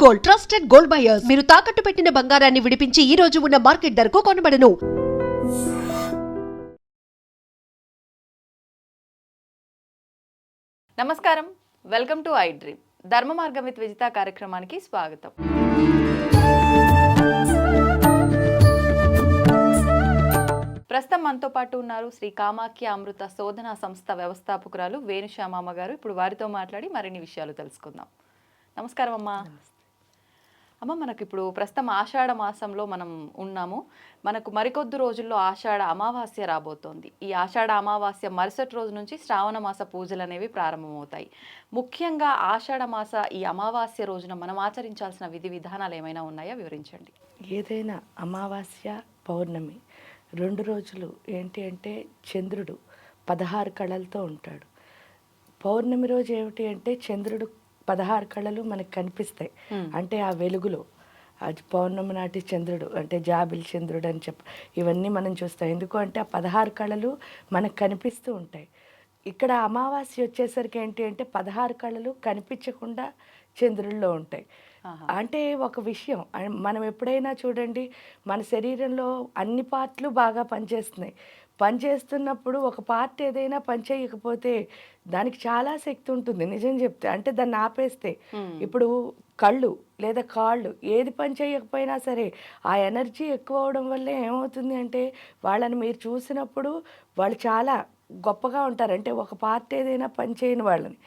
Gold, trusted gold buyers. మీరు తాకట్టు పెట్టిన బంగారాన్ని విడిపించి ఈ రోజు ఉన్న మార్కెట్ ధరకు కొనబడను. నమస్కారం, వెల్కమ్ టు ఐ డ్రీమ్. ధర్మ మార్గం విత్ విజిత కార్యక్రమానికి స్వాగతం. ప్రస్తుతం మనతో పాటు ఉన్నారు శ్రీ కామాఖ్య అమృత శోధన సంస్థ వ్యవస్థాపకురాలు వేణుశ్యామమ్మ గారు. ఇప్పుడు వారితో మాట్లాడి మరిన్ని విషయాలు తెలుసుకుందాం. నమస్కారం అమ్మా. అమ్మ, మనకు ఇప్పుడు ప్రస్తుతం ఆషాఢ మాసంలో మనం ఉన్నాము. మనకు మరికొద్ది రోజుల్లో ఆషాఢ అమావాస్య రాబోతోంది. ఈ ఆషాఢ అమావాస్య మరుసటి రోజు నుంచి శ్రావణ మాస పూజలు అనేవి ప్రారంభమవుతాయి. ముఖ్యంగా ఆషాఢ మాస ఈ అమావాస్య రోజున మనం ఆచరించాల్సిన విధి విధానాలు ఏమైనా ఉన్నాయా, వివరించండి. ఏదైనా అమావాస్య పౌర్ణమి 2 రోజులు ఏంటి అంటే చంద్రుడు 16 కళలతో ఉంటాడు. పౌర్ణమి రోజు ఏమిటి అంటే చంద్రుడు 16 కళలు మనకు కనిపిస్తాయి. అంటే ఆ వెలుగులో అది పౌర్ణమి నాటి చంద్రుడు అంటే జాబిల్ చంద్రుడు అని ఇవన్నీ మనం చూస్తాం. ఎందుకు అంటే ఆ 16 కళలు మనకు కనిపిస్తూ ఉంటాయి. ఇక్కడ అమావాస్య వచ్చేసరికి ఏంటి అంటే 16 కళలు కనిపించకుండా చంద్రుల్లో ఉంటాయి. అంటే ఒక విషయం మనం ఎప్పుడైనా చూడండి, మన శరీరంలో అన్ని పార్ట్లు బాగా పనిచేస్తున్నాయి. పనిచేస్తున్నప్పుడు ఒక పార్ట్ ఏదైనా పనిచేయకపోతే దానికి చాలా శక్తి ఉంటుంది. నిజం చెప్తే అంటే దాన్ని ఆపేస్తే ఇప్పుడు కళ్ళు లేదా కాళ్ళు ఏది పని చేయకపోయినా సరే ఆ ఎనర్జీ ఎక్కువ అవడం వల్లే ఏమవుతుంది అంటే వాళ్ళని మీరు చూసినప్పుడు వాళ్ళు చాలా గొప్పగా ఉంటారు. అంటే ఒక పార్ట్ ఏదైనా పని చేయని వాళ్ళని.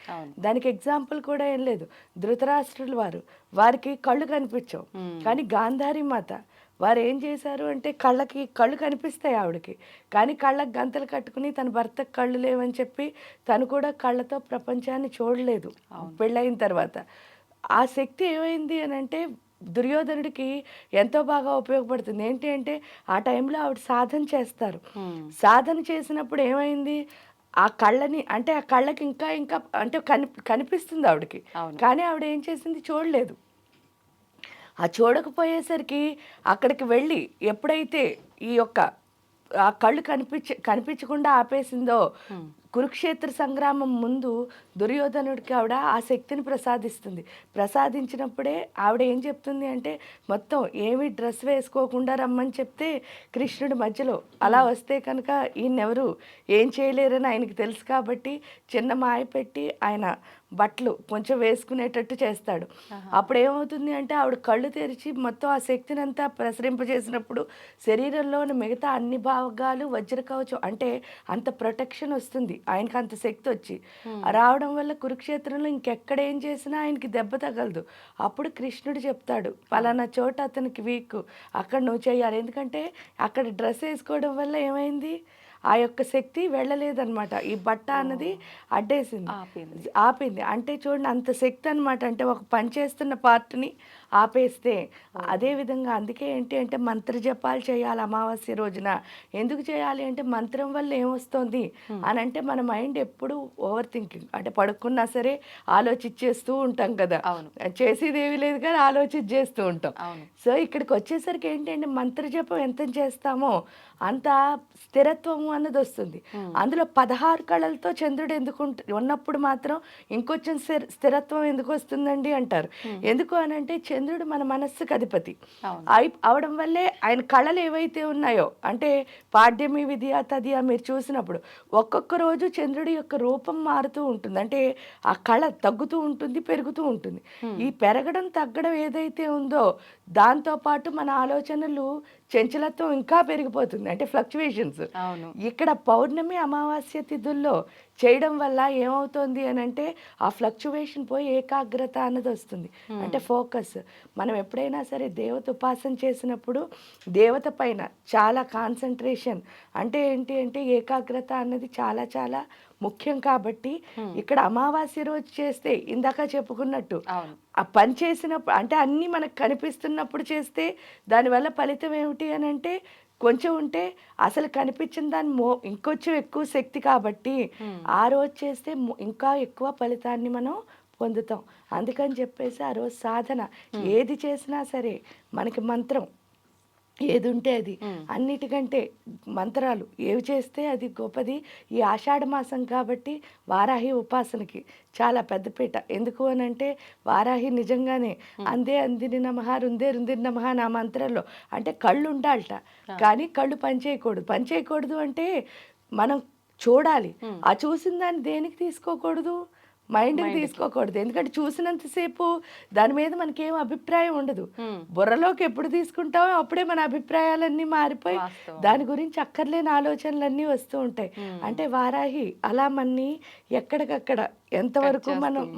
దానికి ఎగ్జాంపుల్ కూడా ఏం లేదు. ధృతరాష్ట్రులు వారికి కళ్ళు కనిపించవు, కానీ గాంధారి మాత వారు ఏం చేశారు అంటే కళ్ళు కనిపిస్తాయి ఆవిడకి, కానీ కళ్ళకు గంతలు కట్టుకుని తన భర్తకు కళ్ళు లేవని చెప్పి తను కూడా కళ్ళతో ప్రపంచాన్ని చూడలేదు పెళ్ళైన తర్వాత. ఆ శక్తి ఏమైంది అని అంటే దుర్యోధనుడికి ఎంతో బాగా ఉపయోగపడుతుంది. ఏంటి అంటే ఆ టైంలో ఆవిడ సాధన చేస్తారు. సాధన చేసినప్పుడు ఏమైంది, ఆ కళ్ళని అంటే ఆ కళ్ళకి ఇంకా ఇంకా అంటే కనిపిస్తుంది ఆవిడకి, కానీ ఆవిడ ఏం చేసింది చూడలేదు. ఆ చూడకపోయేసరికి అక్కడికి వెళ్ళి ఎప్పుడైతే ఈ యొక్క ఆ కళ్ళు కనిపించకుండా ఆపేసిందో కురుక్షేత్ర సంగ్రామం ముందు దుర్యోధనుడికి ఆవిడ ఆ శక్తిని ప్రసాదించినప్పుడే ఆవిడ ఏం చెప్తుంది అంటే మొత్తం ఏమీ డ్రెస్ వేసుకోకుండా రమ్మని చెప్తే కృష్ణుడి మధ్యలో అలా వస్తే కనుక ఈయనెవరు ఏం చేయలేరని ఆయనకి తెలుసు కాబట్టి చిన్న మాయ పెట్టి ఆయన బట్టలు కొంచెం వేసుకునేటట్టు చేస్తాడు. అప్పుడు ఏమవుతుంది అంటే ఆవిడ కళ్ళు తెరిచి మొత్తం ఆ శక్తిని అంతా ప్రసరింపజేసినప్పుడు శరీరంలోని మిగతా అన్ని భాగాలు వజ్రకవచం అంటే అంత ప్రొటెక్షన్ వస్తుంది ఆయనకి, అంత శక్తి వచ్చి రావడం వల్ల కురుక్షేత్రంలో ఇంకెక్కడ ఏం చేసినా ఆయనకి దెబ్బ తగలదు. అప్పుడు కృష్ణుడు చెప్తాడు పలానా చోట అతనికి వీక్, అక్కడ నువ్వు చేయాలి. ఎందుకంటే అక్కడ డ్రెస్ వేసుకోవడం వల్ల ఏమైంది, ఆ యొక్క శక్తి వెళ్ళలేదన్నమాట. ఈ బట్ట అన్నది ఆపింది. అంటే చూడండి అంత శక్తి అనమాట. అంటే ఒక పని చేస్తున్న పార్ట్ని ఆపేస్తే అదేవిధంగా అందుకే ఏంటి అంటే మంత్ర జపాలు చేయాలి అమావాస్య రోజున. ఎందుకు చేయాలి అంటే మంత్రం వల్ల ఏమొస్తుంది అని అంటే మన మైండ్ ఎప్పుడు ఓవర్ థింకింగ్, అంటే పడుకున్నా సరే ఆలోచించేస్తూ ఉంటాం కదా, చేసేదేవి లేదు కానీ ఆలోచించేస్తూ ఉంటాం. సో ఇక్కడికి వచ్చేసరికి ఏంటంటే మంత్ర జపం ఎంత చేస్తామో అంత స్థిరత్వము అన్నది వస్తుంది. అందులో 16 కళలతో చంద్రుడు ఎందుకు ఉన్నప్పుడు మాత్రం ఇంకొంచెం స్థిరత్వం ఎందుకు వస్తుందండి అంటారు. ఎందుకు అని అంటే చంద్రుడు మన మనస్సుకు అధిపతి అవడం వల్లే ఆయన కళలు ఏవైతే ఉన్నాయో అంటే పాడ్యమి విద్య తదియ మీరు చూసినప్పుడు ఒక్కొక్క రోజు చంద్రుడి యొక్క రూపం మారుతూ ఉంటుంది. అంటే ఆ కళ తగ్గుతూ ఉంటుంది, పెరుగుతూ ఉంటుంది. ఈ పెరగడం తగ్గడం ఏదైతే ఉందో దాంతోపాటు మన ఆలోచనలు చంచలత్వం ఇంకా పెరిగిపోతుంది, అంటే ఫ్లక్చువేషన్స్. ఇక్కడ పౌర్ణమి అమావాస్య తిథుల్లో చేయడం వల్ల ఏమవుతుంది అని అంటే ఆ ఫ్లక్చువేషన్ పోయి ఏకాగ్రత అన్నది వస్తుంది, అంటే ఫోకస్. మనం ఎప్పుడైనా సరే దేవత ఉపాసన చేసినప్పుడు దేవత పైన చాలా కాన్సన్ట్రేషన్ అంటే ఏంటి అంటే ఏకాగ్రత అన్నది చాలా చాలా ముఖ్యం. కాబట్టి ఇక్కడ అమావాస్య రోజు చేస్తే ఇందాక చెప్పుకున్నట్టు ఆ పని చేసినప్పుడు అంటే అన్నీ మనకు కనిపిస్తున్నప్పుడు చేస్తే దానివల్ల ఫలితం ఏమిటి అని అంటే కొంచెం ఉంటే అసలు కనిపించిన దాని ఇంకొంచెం ఎక్కువ శక్తి కాబట్టి ఆ రోజు చేస్తే ఇంకా ఎక్కువ ఫలితాన్ని మనం పొందుతాం. అందుకని చెప్పేసి ఆ రోజు సాధన ఏది చేసినా సరే మనకి మంత్రం ఏది ఉంటే అది, అన్నిటికంటే మంత్రాలు ఏవి చేస్తే అది గొప్పది. ఈ ఆషాఢ మాసం కాబట్టి వారాహి ఉపాసనకి చాలా పెద్దపీట. ఎందుకు అని అంటే వారాహి నిజంగానే అందే అందిని నమః రుందే రుందిని నమః నా మంత్రంలో అంటే కళ్ళు ఉండాలట, కానీ కళ్ళు పనిచేయకూడదు అంటే మనం చూడాలి. ఆ చూసిన దాన్ని దేనికి తీసుకోకూడదు, మైండ్కి తీసుకోకూడదు. ఎందుకంటే చూసినంతసేపు దాని మీద మనకేం అభిప్రాయం ఉండదు. బుర్రలోకి ఎప్పుడు తీసుకుంటామో అప్పుడే మన అభిప్రాయాలన్నీ మారిపోయి దాని గురించి అక్కర్లేని ఆలోచనలన్నీ వస్తూ ఉంటాయి. అంటే వారాహి అలా మనని ఎక్కడికక్కడ ఎంతవరకు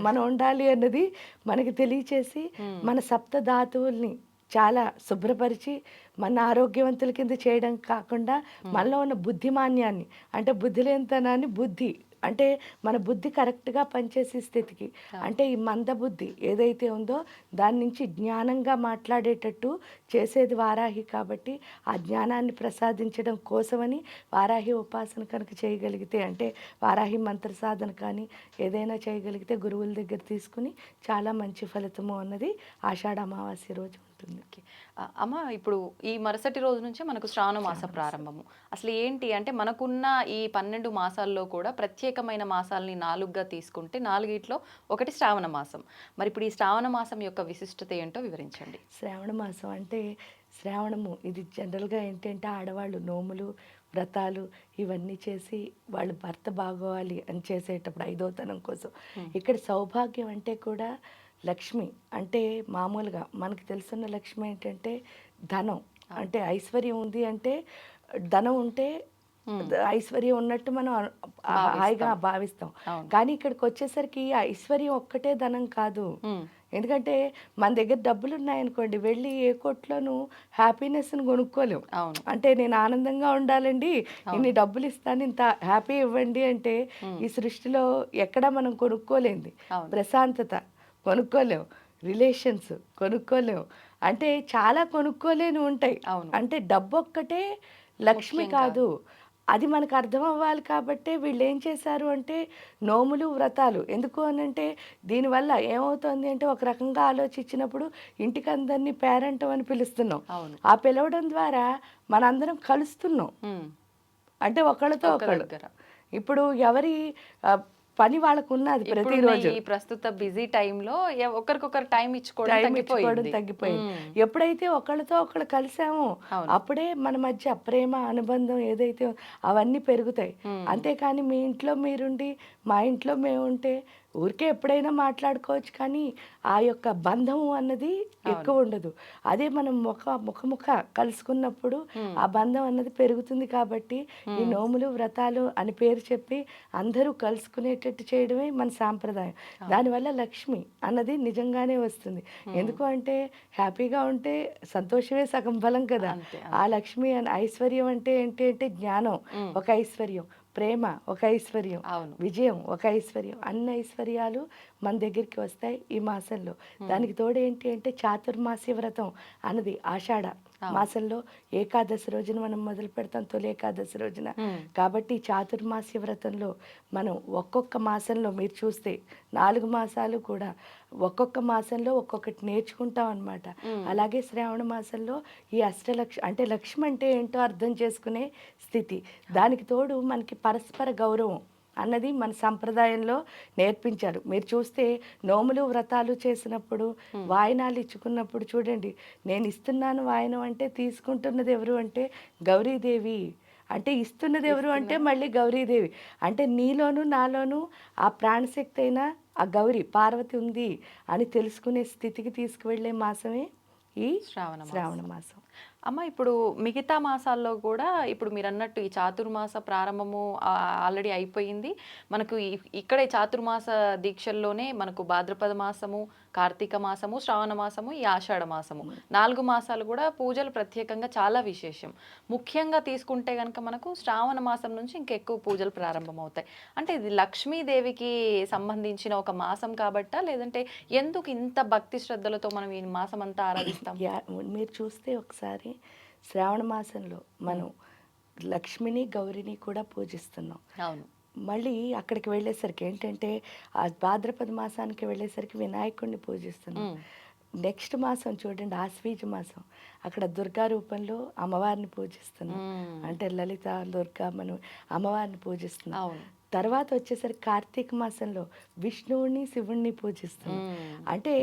మనం ఉండాలి అన్నది మనకి తెలియచేసి మన సప్త ధాతువుల్ని చాలా శుభ్రపరిచి మన ఆరోగ్యవంతుల కింద చేయడం కాకుండా మనలో ఉన్న బుద్ధిమాన్యాన్ని అంటే బుద్ధిలేనితనాన్ని బుద్ధి అంటే మన బుద్ధి కరెక్ట్గా పనిచేసే స్థితికి, అంటే ఈ మంద బుద్ధి ఏదైతే ఉందో దాని నుంచి జ్ఞానంగా మాట్లాడేటట్టు చేసేది వారాహి. కాబట్టి ఆ జ్ఞానాన్ని ప్రసాదించడం కోసమని వారాహి ఉపాసన కనుక చేయగలిగితే, అంటే వారాహి మంత్ర సాధన కానీ ఏదైనా చేయగలిగితే గురువుల దగ్గర తీసుకుని చాలా మంచి ఫలితము అన్నది ఆషాఢ అమావాస్య రోజు ఉంటుంది. అమ్మ, ఇప్పుడు ఈ మరుసటి రోజు నుంచే మనకు శ్రావణ మాస ప్రారంభము. అసలు ఏంటి అంటే మనకున్న ఈ 12 మాసాల్లో కూడా ప్రత్యేకమైన మాసాలని 4గా తీసుకుంటే 4గిట్లో ఒకటి శ్రావణ మాసం. మరి ఇప్పుడు ఈ శ్రావణ మాసం యొక్క విశిష్టత ఏంటో వివరించండి. శ్రావణ మాసం అంటే శ్రావణము ఇది జనరల్గా ఏంటంటే ఆడవాళ్ళు నోములు వ్రతాలు ఇవన్నీ చేసి వాళ్ళు భర్త బాగోవాలి అని చేసేటప్పుడు ఐదోతనం కోసం. ఇక్కడ సౌభాగ్యం అంటే కూడా లక్ష్మి అంటే మామూలుగా మనకు తెలుసున్న లక్ష్మి ఏంటంటే ధనం, అంటే ఐశ్వర్యం ఉంది అంటే ధనం ఉంటే ఐశ్వర్యం ఉన్నట్టు మనం హాయిగా భావిస్తాం. కానీ ఇక్కడికి వచ్చేసరికి ఐశ్వర్యం ఒక్కటే ధనం కాదు. ఎందుకంటే మన దగ్గర డబ్బులు ఉన్నాయనుకోండి, వెళ్ళి ఏ కొట్లోనూ హ్యాపీనెస్ని కొనుక్కోలేం. అంటే నేను ఆనందంగా ఉండాలండి, ఇన్ని డబ్బులు ఇస్తాను, ఇంత హ్యాపీ ఇవ్వండి అంటే ఈ సృష్టిలో ఎక్కడా మనం కొనుక్కోలేంది. ప్రశాంతత కొనుక్కోలేము, రిలేషన్స్ కొనుక్కోలేము, అంటే చాలా కొనుక్కోలేని ఉంటాయి. అంటే డబ్బు ఒక్కటే లక్ష్మి కాదు, అది మనకు అర్థం అవ్వాలి. కాబట్టి వీళ్ళు ఏం చేశారు అంటే నోములు వ్రతాలు. ఎందుకు అని అంటే దీనివల్ల ఏమవుతుంది అంటే ఒక రకంగా ఆలోచించినప్పుడు ఇంటికి అందరినీ పేరెంట్ అని పిలుస్తున్నాం. ఆ పిలవడం ద్వారా మనందరం కలుస్తున్నాం, అంటే ఒకళ్ళతో ఒకళ్ళు. ఇప్పుడు ఎవరి పని వాళ్ళకు ఉన్నది ప్రతిరోజు. ఈ ప్రస్తుత బిజీ టైంలో ఒకరికొకరు టైం ఇచ్చుకోవడం తగ్గిపోయింది. ఎప్పుడైతే ఒకళ్ళతో ఒకళ్ళు కలిసామో అప్పుడే మన మధ్య ప్రేమ అనుబంధం ఏదైతే అవన్నీ పెరుగుతాయి. అంతేకాని మీ ఇంట్లో మీరుండి మా ఇంట్లో మేము ఉంటే ఊరికే ఎప్పుడైనా మాట్లాడుకోవచ్చు, కానీ ఆ యొక్క బంధము అన్నది ఎక్కువ ఉండదు. అదే మనం ముఖ కలుసుకున్నప్పుడు ఆ బంధం అన్నది పెరుగుతుంది. కాబట్టి ఈ నోములు వ్రతాలు అని పేరు చెప్పి అందరూ కలుసుకునేటట్టు చేయడమే మన సాంప్రదాయం. దానివల్ల లక్ష్మి అన్నది నిజంగానే వస్తుంది. ఎందుకు అంటే హ్యాపీగా ఉంటే సంతోషమే సగం బలం కదా. ఆ లక్ష్మి ఐశ్వర్యం అంటే ఏంటి అంటే జ్ఞానం ఒక ఐశ్వర్యం, ప్రేమ ఒక ఐశ్వర్యం, విజయం ఒక ఐశ్వర్యం, అన్ని ఐశ్వర్యాలు మన దగ్గరికి వస్తాయి ఈ మాసంలో. దానికి తోడు ఏంటి అంటే చాతుర్మాస్య వ్రతం అన్నది ఆషాఢ మాసంలో ఏకాదశి రోజున మనం మొదలు పెడతాం, తొలి ఏకాదశి రోజున. కాబట్టి చాతుర్మాస్య వ్రతంలో మనం ఒక్కొక్క మాసంలో మీరు చూస్తే 4 మాసాలు కూడా ఒక్కొక్క మాసంలో ఒక్కొక్కటి నేర్చుకుంటాం అన్నమాట. అలాగే శ్రావణ మాసంలో ఈ అంటే లక్ష్మి అంటే ఏంటో అర్థం చేసుకునే స్థితి. దానికి తోడు మనకి పరస్పర గౌరవం అన్నది మన సంప్రదాయంలో నేర్పించారు. మీరు చూస్తే నోములు వ్రతాలు చేసినప్పుడు వాయినాలు ఇచ్చుకున్నప్పుడు చూడండి, నేను ఇస్తున్నాను వాయనం అంటే తీసుకుంటున్నది ఎవరు అంటే గౌరీదేవి, అంటే ఇస్తున్నది ఎవరు అంటే మళ్ళీ గౌరీదేవి. అంటే నీలోను నాలోను ఆ ప్రాణశక్తి అయిన ఆ గౌరీ పార్వతి ఉంది అని తెలుసుకునే స్థితికి తీసుకువెళ్ళే మాసమే ఈ శ్రావణ మాసం. అమ్మ, ఇప్పుడు మిగతా మాసాల్లో కూడా ఇప్పుడు మీరు అన్నట్టు ఈ చాతుర్మాస ప్రారంభము ఆల్రెడీ అయిపోయింది. మనకు ఇక్కడే చాతుర్మాస దీక్షల్లోనే మనకు భాద్రపద మాసము, కార్తీక మాసము, శ్రావణ మాసము, ఈ ఆషాఢ మాసము 4 మాసాలు కూడా పూజలు ప్రత్యేకంగా చాలా విశేషం. ముఖ్యంగా తీసుకుంటే కనుక మనకు శ్రావణ మాసం నుంచి ఇంకెక్కువ పూజలు ప్రారంభమవుతాయి. అంటే ఇది లక్ష్మీదేవికి సంబంధించిన ఒక మాసం కాబట్టా, లేదంటే ఎందుకు ఇంత భక్తి శ్రద్ధలతో మనం ఈ మాసం అంతా ఆరాధిస్తాం? మీరు చూస్తే ఒకసారి శ్రావణ మాసంలో మనం లక్ష్మిని గౌరిని కూడా పూజిస్తున్నాం. అవును. మళ్ళీ అక్కడికి వెళ్ళేసరికి ఏంటంటే ఆ భాద్రపద మాసానికి వెళ్ళేసరికి వినాయకుడిని పూజిస్తున్నాం. నెక్స్ట్ మాసం చూడండి, ఆశ్వీజ మాసం, అక్కడ దుర్గా రూపంలో అమ్మవారిని పూజిస్తున్నాం. అంటే లలిత దుర్గా మనం అమ్మవారిని పూజిస్తున్నాం. అవును. తర్వాత వచ్చేసరికి కార్తీక మాసంలో విష్ణువుని శివుణ్ణి పూజిస్తున్నాం. అంటే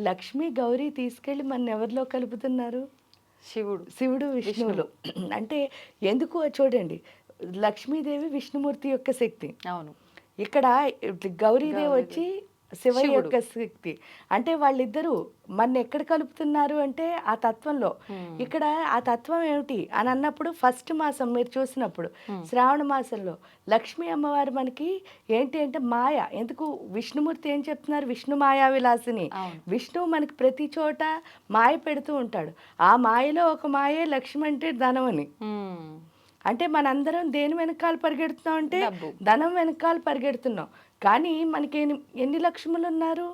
లక్ష్మీ గౌరీ తీసుకెళ్ళి మన ఎవరిలో కలుపుతున్నారు? శివుడు విష్ణువులు. అంటే ఎందుకు చూడండి, లక్ష్మీదేవి విష్ణుమూర్తి యొక్క శక్తి. అవును. ఇక్కడ గౌరీదేవి వచ్చి శివయ్య యొక్క శక్తి. అంటే వాళ్ళిద్దరూ మన ఎక్కడ కలుపుతున్నారు అంటే ఆ తత్వంలో. ఇక్కడ ఆ తత్వం ఏమిటి అని అన్నప్పుడు ఫస్ట్ మాసం మీరు చూసినప్పుడు శ్రావణ మాసంలో లక్ష్మీ అమ్మవారు మనకి ఏంటి అంటే మాయ. ఎందుకు విష్ణుమూర్తి ఏం చెప్తున్నారు? విష్ణు మాయా విలాసిని. విష్ణువు మనకి ప్రతి చోట మాయ పెడుతూ ఉంటాడు. ఆ మాయలో ఒక మాయే లక్ష్మి అంటే ధనం అని. అంటే మనందరం దేని వెనకాల పరిగెడుతున్నాం అంటే ధనం వెనకాల పరిగెడుతున్నాం. కానీ మనకి ఎన్ని లక్ష్ములు ఉన్నారు?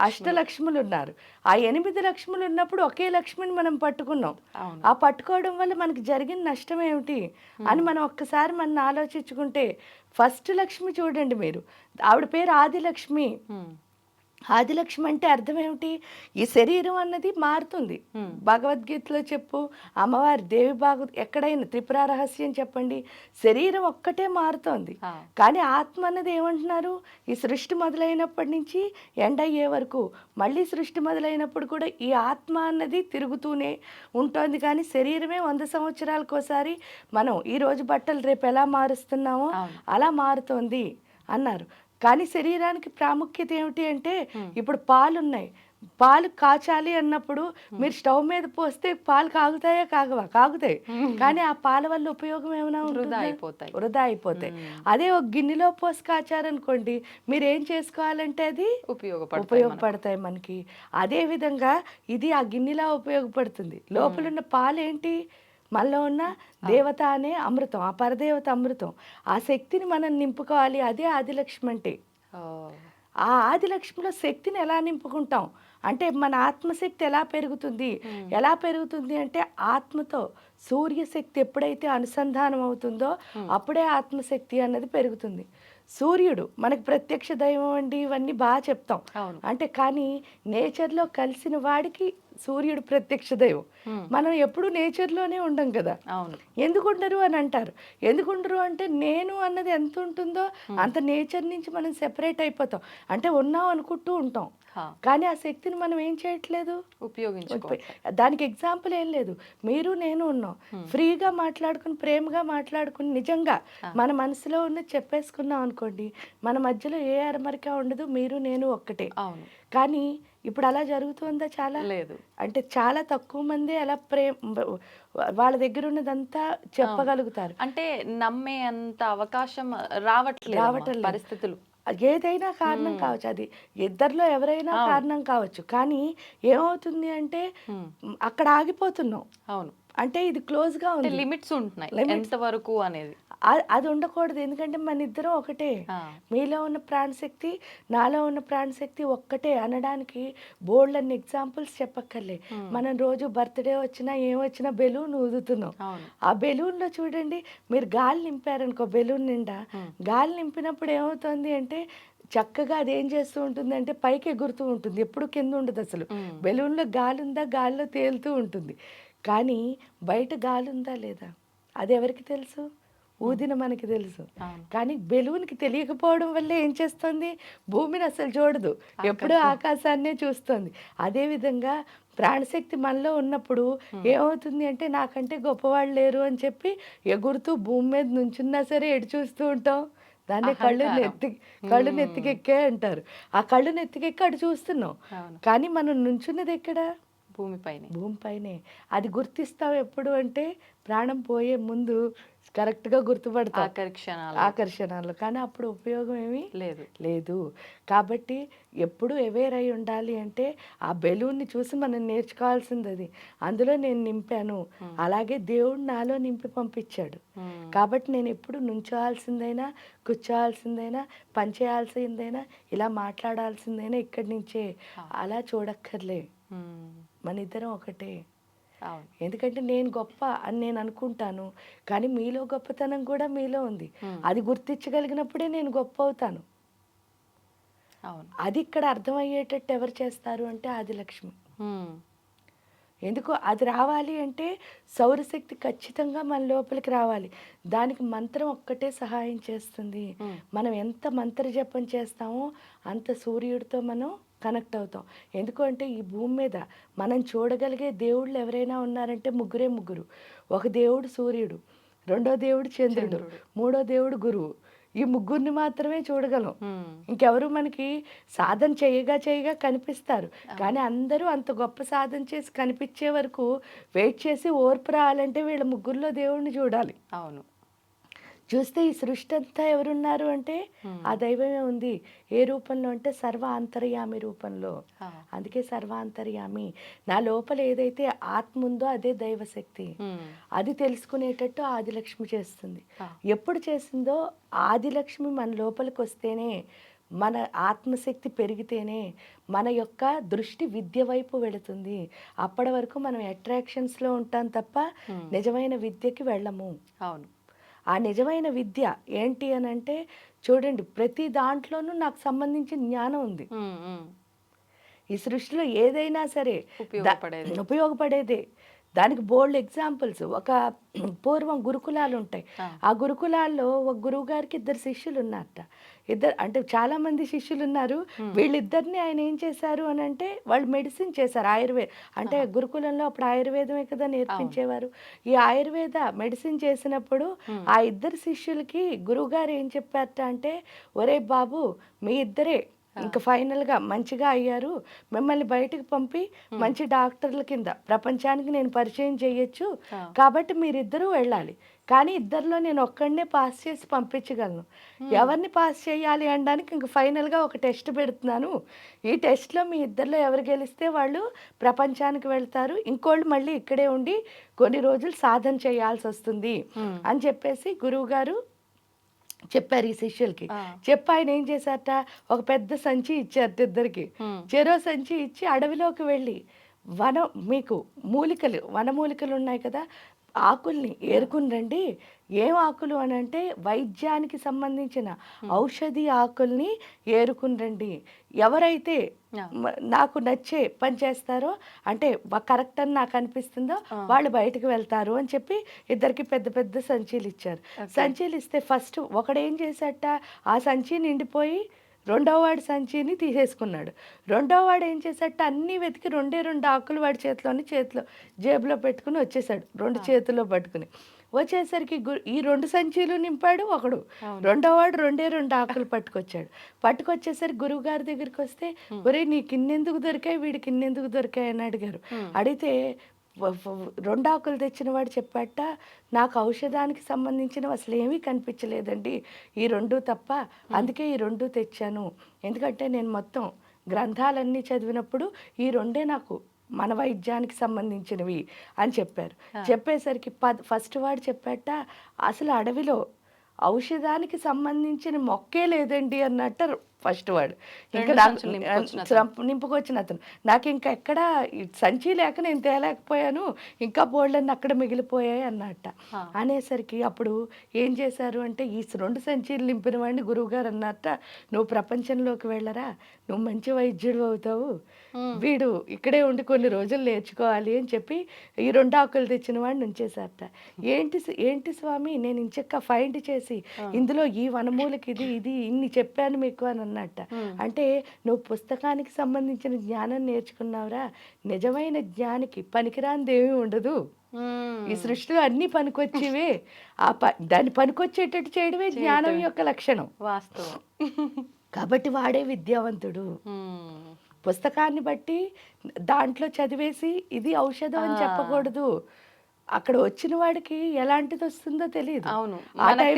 అష్టలక్ష్ములు ఉన్నారు. ఆ 8 లక్ష్ములు ఉన్నప్పుడు ఒకే లక్ష్మిని మనం పట్టుకున్నాం. ఆ పట్టుకోవడం వల్ల మనకి జరిగిన నష్టం ఏమిటి అని మనం ఒక్కసారి మనం ఆలోచించుకుంటే, ఫస్ట్ లక్ష్మి చూడండి మీరు, ఆవిడ పేరు ఆదిలక్ష్మి. ఆదిలక్ష్మి అంటే అర్థం ఏమిటి? ఈ శరీరం అన్నది మారుతుంది. భగవద్గీతలో చెప్పు, అమ్మవారి దేవి ఎక్కడైనా త్రిపుర రహస్యం చెప్పండి, శరీరం ఒక్కటే మారుతోంది. కానీ ఆత్మ అన్నది ఏమంటున్నారు? ఈ సృష్టి మొదలైనప్పటి నుంచి ఎండ్ అయ్యే వరకు, మళ్ళీ సృష్టి మొదలైనప్పుడు కూడా ఈ ఆత్మ అన్నది తిరుగుతూనే ఉంటుంది. కానీ శరీరమే 100 సంవత్సరాలకోసారి మనం ఈరోజు బట్టలు రేపు ఎలా మారుస్తున్నామో అలా మారుతోంది అన్నారు. కానీ శరీరానికి ప్రాముఖ్యత ఏమిటి అంటే, ఇప్పుడు పాలు ఉన్నాయి, పాలు కాచాలి అన్నప్పుడు మీరు స్టవ్ మీద పోస్తే పాలు కాగుతాయా? కాగుతాయి. కానీ ఆ పాల వల్ల ఉపయోగం ఏమైనా వృధా అయిపోతాయి. అదే ఒక గిన్నెలో పోసి కాచారనుకోండి, మీరు ఏం చేసుకోవాలంటే అది ఉపయోగపడతాయి మనకి. అదే విధంగా ఇది ఆ గిన్నెలా ఉపయోగపడుతుంది. లోపలున్న పాలు ఏంటి? మనలో ఉన్న దేవత అనే అమృతం, ఆ పరదేవత అమృతం. ఆ శక్తిని మనం నింపుకోవాలి. అదే ఆదిలక్ష్మి అంటే. ఆ ఆదిలక్ష్మిలో శక్తిని ఎలా నింపుకుంటాం అంటే, మన ఆత్మశక్తి ఎలా పెరుగుతుంది అంటే, ఆత్మతో సూర్యశక్తి ఎప్పుడైతే అనుసంధానం అవుతుందో అప్పుడే ఆత్మశక్తి అన్నది పెరుగుతుంది. సూర్యుడు మనకు ప్రత్యక్ష దైవం అండి, ఇవన్నీ బాగా చెప్తాం. అంటే కానీ నేచర్లో కలిసిన వాడికి సూర్యుడు ప్రత్యక్ష దైవం. మనం ఎప్పుడు నేచర్లోనే ఉండం కదా. ఎందుకుండరు అని అంటారు. ఎందుకుండరు అంటే, నేను అన్నది ఎంత ఉంటుందో అంత నేచర్ నుంచి మనం సెపరేట్ అయిపోతాం. అంటే ఉన్నాం అనుకుంటూ ఉంటాం, కానీ ఆ శక్తిని మనం ఏం చేయట్లేదు, దానికి ఎగ్జాంపుల్ ఏం లేదు. మీరు నేను ఉన్నాం, ఫ్రీగా మాట్లాడుకుని ప్రేమగా మాట్లాడుకుని నిజంగా మన మనసులో ఉన్నది చెప్పేసుకున్నాం అనుకోండి, మన మధ్యలో ఏ అరమరిక ఉండదు, మీరు నేను ఒక్కటే. కానీ ఇప్పుడు అలా జరుగుతుందా? చాలా లేదు. అంటే చాలా తక్కువ మంది అలా వాళ్ళ దగ్గర ఉన్నదంతా చెప్పగలుగుతారు. అంటే నమ్మే అంత అవకాశం రావట్లేదు పరిస్థితులు. ఏదైనా కారణం కావచ్చు, అది ఇద్దరిలో ఎవరైనా కారణం కావచ్చు. కానీ ఏమవుతుంది అంటే అక్కడ ఆగిపోతున్నాం. అంటే ఇది క్లోజ్గా ఉంది, లిమిట్స్ ఉంటున్నాయి ఎంతవరకు అనేది. అది ఉండకూడదు. ఎందుకంటే మన ఇద్దరం ఒకటే. మీలో ఉన్న ప్రాణశక్తి నాలో ఉన్న ప్రాణశక్తి ఒక్కటే అనడానికి బోల్డ్ అన్ని ఎగ్జాంపుల్స్ చెప్పక్కర్లే. మనం రోజు బర్త్డే వచ్చినా ఏమొచ్చినా బెలూన్ ఊదుతున్నాం. ఆ బెలూన్లో చూడండి, మీరు గాలి నింపారనుకో, బెలూన్ నిండా గాలి నింపినప్పుడు ఏమవుతుంది అంటే, చక్కగా అది ఏం చేస్తూ ఉంటుంది అంటే పైకి ఎగురుతూ ఉంటుంది, ఎప్పుడు కింద ఉండదు. అసలు బెలూన్లో గాలి ఉందా, గాలిలో తేలుతూ ఉంటుంది. కానీ బయట గాలి ఉందా లేదా అది ఎవరికి తెలుసు? ఊదిన మనకి తెలుసు. కానీ బెలూన్కి తెలియకపోవడం వల్ల ఏం చేస్తుంది, భూమిని అసలు చూడదు, ఎప్పుడూ ఆకాశాన్నే చూస్తుంది. అదేవిధంగా ప్రాణశక్తి మనలో ఉన్నప్పుడు ఏమవుతుంది అంటే, నాకంటే గొప్పవాళ్ళు లేరు అని చెప్పి ఎగురుతూ భూమి మీద నుంచున్నా సరే ఎటు చూస్తూ ఉంటాం. దాన్ని కళ్ళు నెత్తికెక్కే అంటారు. ఆ కళ్ళు నెత్తికెక్కి అటు చూస్తున్నాం. కానీ మనం నుంచున్నది ఎక్కడ? భూమిపైనే. అది గుర్తిస్తాం ఎప్పుడు అంటే, ప్రాణం పోయే ముందు కరెక్ట్గా గుర్తుపడతాం ఆకర్షణలు. కానీ అప్పుడు ఉపయోగం ఏమీ లేదు. కాబట్టి ఎప్పుడు అవేర్ అయి ఉండాలి. అంటే ఆ బెలూన్ని చూసి మనం నేర్చుకోవాల్సింది అది. అందులో నేను నింపాను, అలాగే దేవుడు నాలో నింపి పంపించాడు. కాబట్టి నేను ఎప్పుడు నుంచోవాల్సిందైనా, కూర్చోవాల్సిందైనా, పనిచేయాల్సిందైనా, ఇలా మాట్లాడాల్సిందైనా ఇక్కడి నుంచే. అలా చూడక్కర్లే, మన ఇద్దరం ఒకటే. ఎందుకంటే నేను గొప్ప అని నేను అనుకుంటాను, కానీ మీలో గొప్పతనం కూడా మీలో ఉంది. అది గుర్తించగలిగినప్పుడే నేను గొప్ప అవుతాను. అది ఇక్కడ అర్థమయ్యేటట్టు ఎవరు చేస్తారు అంటే ఆదిలక్ష్మి. ఎందుకు అది రావాలి అంటే సౌరశక్తి ఖచ్చితంగా మన లోపలికి రావాలి. దానికి మంత్రం ఒక్కటే సహాయం చేస్తుంది. మనం ఎంత మంత్ర జపం చేస్తామో అంత సూర్యుడితో మనం కనెక్ట్ అవుతాం. ఎందుకంటే ఈ భూమి మీద మనం చూడగలిగే దేవుళ్ళు ఎవరైనా ఉన్నారంటే ముగ్గురు. ఒక దేవుడు సూర్యుడు, రెండో దేవుడు చంద్రుడు, మూడో దేవుడు గురువు. ఈ ముగ్గురిని మాత్రమే చూడగలం. ఇంకెవరు మనకి సాధన చేయగా కనిపిస్తారు. కానీ అందరూ అంత గొప్ప సాధన చేసి కనిపించే వరకు వెయిట్ చేసి ఓర్పు రావాలంటే వీళ్ళ ముగ్గురులో దేవుడిని చూడాలి. అవును. చూస్తే ఈ సృష్టి అంతా ఎవరున్నారు అంటే ఆ దైవమే ఉంది. ఏ రూపంలో అంటే సర్వ అంతర్యామి రూపంలో. అందుకే సర్వాంతర్యామి. నా లోపల ఏదైతే ఆత్మ ఉందో అదే దైవశక్తి. అది తెలుసుకునేటట్టు ఆదిలక్ష్మి చేస్తుంది. ఎప్పుడు చేసిందో ఆదిలక్ష్మి మన లోపలికి వస్తేనే, మన ఆత్మశక్తి పెరిగితేనే మన యొక్క దృష్టి విద్య వైపు వెళుతుంది. అప్పటి వరకు మనం అట్రాక్షన్స్లో ఉంటాం తప్ప నిజమైన విద్యకి వెళ్ళము. అవును. ఆ నిజమైన విద్య ఏంటి అని అంటే చూడండి, ప్రతి దాంట్లోనూ నాకు సంబంధించిన జ్ఞానం ఉంది. ఈ సృష్టిలో ఏదైనా సరే ఉపయోగపడేదే. దానికి బోల్డ్ ఎగ్జాంపుల్స్. ఒక పూర్వం గురుకులాలు ఉంటాయి. ఆ గురుకులాల్లో ఒక గురువు గారికి 2 శిష్యులు ఉన్నారట. అంటే చాలా మంది శిష్యులు ఉన్నారు. వీళ్ళిద్దరిని ఆయన ఏం చేశారు అని అంటే వాళ్ళు మెడిసిన్ చేశారు. అంటే గురుకులంలో అప్పుడు ఆయుర్వేదమే కదా నేర్పించేవారు. ఈ ఆయుర్వేద మెడిసిన్ చేసినప్పుడు ఆ 2 శిష్యులకి గురువు గారు ఏం చెప్పారట అంటే, ఒరే బాబు, మీ ఇద్దరే ఇంకా ఫైనల్గా మంచిగా అయ్యారు, మిమ్మల్ని బయటకు పంపి మంచి డాక్టర్ల కింద ప్రపంచానికి నేను పరిచయం చేయొచ్చు, కాబట్టి మీరిద్దరూ వెళ్ళాలి. కానీ ఇద్దరిలో నేను ఒక్కడనే పాస్ చేసి పంపించగలను. ఎవరిని పాస్ చేయాలి అనడానికి ఇంక ఫైనల్గా ఒక టెస్ట్ పెడుతున్నాను. ఈ టెస్ట్లో మీ ఇద్దరిలో ఎవరు గెలిస్తే వాళ్ళు ప్రపంచానికి వెళ్తారు, ఇంకోళ్ళు మళ్ళీ ఇక్కడే ఉండి కొన్ని రోజులు సాధన చేయాల్సి వస్తుంది అని చెప్పేసి గురువు గారు చెప్పారు ఈ శిష్యులకి. చెప్పి ఆయన ఏం చేశారట, ఒక పెద్ద సంచి ఇచ్చారు ఇద్దరికి. చెరో సంచి ఇచ్చి అడవిలోకి వెళ్ళి మీకు వనమూలికలు ఉన్నాయి కదా, ఆకుల్ని ఏరుకుని రండి. ఏం ఆకులు అని అంటే వైద్యానికి సంబంధించిన ఔషధి ఆకుల్ని ఏరుకుని రండి. ఎవరైతే నాకు నచ్చే పని చేస్తారో, అంటే కరెక్ట్ అని నాకు అనిపిస్తుందో వాళ్ళు బయటకు వెళ్తారు అని చెప్పి ఇద్దరికి పెద్ద పెద్ద సంచీలు ఇచ్చారు. సంచీలు ఇస్తే ఫస్ట్ ఒకడేం చేశాట, ఆ సంచి నిండిపోయి రెండో వాడి సంచిని తీసేసుకున్నాడు. రెండో వాడు ఏం చేశాట, అన్నీ వెతికి 2 ఆకులు వాడి చేతిలో జేబులో పెట్టుకుని వచ్చేసాడు, 2 చేతుల్లో పట్టుకుని. వచ్చేసరికి ఈ 2 సంచీలు నింపాడు ఒకడు. రెండో వాడు 2 ఆకులు పట్టుకొచ్చేసరికి గురువు గారి దగ్గరికి వస్తే, ఒరే నీకు ఇన్నెందుకు దొరికాయి, వీడికి ఇన్నెందుకు దొరికాయి అని అడిగారు. అడిగితే 2 ఆకులు తెచ్చిన వాడు చెప్పాట, నాకు ఔషధానికి సంబంధించినవి అసలు ఏమీ కనిపించలేదండి, ఈ 2 తప్ప, అందుకే ఈ 2 తెచ్చాను. ఎందుకంటే నేను మొత్తం గ్రంథాలన్నీ చదివినప్పుడు ఈ 2 నాకు మన వైద్యానికి సంబంధించినవి అని చెప్పారు. చెప్పేసరికి ఫస్ట్ వాడు చెప్పాట, అసలు అడవిలో ఔషధానికి సంబంధించిన మొక్కే లేదండి అన్నట్టు ఫస్ట్ వాడు. ఇంకా నింపుకొచ్చిన అతను, నాకు ఇంకా ఎక్కడ సంచి లేక నేను తేలేకపోయాను, ఇంకా బోల్డన్ని అక్కడ మిగిలిపోయాయి అన్నట్ట. అనేసరికి అప్పుడు ఏం చేశారు అంటే, ఈ 2 సంచీలు నింపిన వాడిని గురువుగారు అన్నట్ట, నువ్వు ప్రపంచంలోకి వెళ్ళరా, నువ్వు మంచి వైద్యుడు అవుతావు, వీడు ఇక్కడే ఉండి కొన్ని రోజులు నేర్చుకోవాలి అని చెప్పి ఈ 2 ఆకులు తెచ్చిన వాడిని ఉంచేశారట. ఏంటి స్వామి, నేను ఇంచక్క ఫైండ్ చేసి ఇందులో ఈ వనమూలకి ఇది ఇన్ని చెప్పాను మీకు అని అన్నట్ట. అంటే నువ్వు పుస్తకానికి సంబంధించిన జ్ఞానం నేర్చుకున్నావురా, నిజమైన జ్ఞానికి పనికిరానిదేమీ ఉండదు. ఈ సృష్టిలో అన్ని పనికొచ్చేవే, దాన్ని పనికొచ్చేటట్టు చేయడమే జ్ఞానం యొక్క లక్షణం. వాస్తవం. కాబట్టి వాడే విద్యావంతుడు. పుస్తకాన్ని బట్టి దాంట్లో చదివేసి ఇది ఔషధం అని చెప్పకూడదు. అక్కడ వచ్చిన వాడికి ఎలాంటిది వస్తుందో తెలియదు. అవును,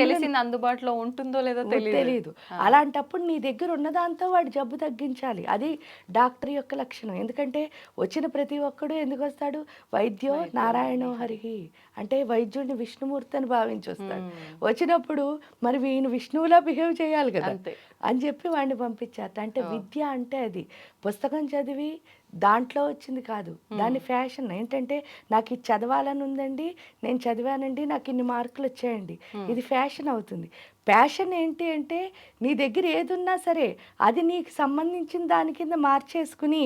తెలిసింది అందుబాటులో ఉంటుందో లేదో తెలియదు. అలాంటప్పుడు నీ దగ్గర ఉన్నదాంతో వాడు జబ్బు తగ్గించాలి. అది డాక్టర్ యొక్క లక్షణం. ఎందుకంటే వచ్చిన ప్రతి ఒక్కడు ఎందుకు వస్తాడు, వైద్యో నారాయణో హరిహి అంటే వైద్యుడిని విష్ణుమూర్తి అని భావించి వస్తాడు. వచ్చినప్పుడు మరి వీని విష్ణువులా బిహేవ్ చేయాలి కదా అని చెప్పి వాడిని పంపించారు. అంటే విద్య అంటే అది పుస్తకం చదివి దాంట్లో వచ్చింది కాదు, దాని ఫ్యాషన్ ఏంటంటే, నాకు ఇది చదవాలని ఉందండి, నేను చదివానండి, నాకు ఇన్ని మార్కులు వచ్చాయండి, ఇది ఫ్యాషన్ అవుతుంది. ప్యాషన్ ఏంటి అంటే, నీ దగ్గర ఏది ఉన్నా సరే అది నీకు సంబంధించిన దాని కింద మార్చేసుకుని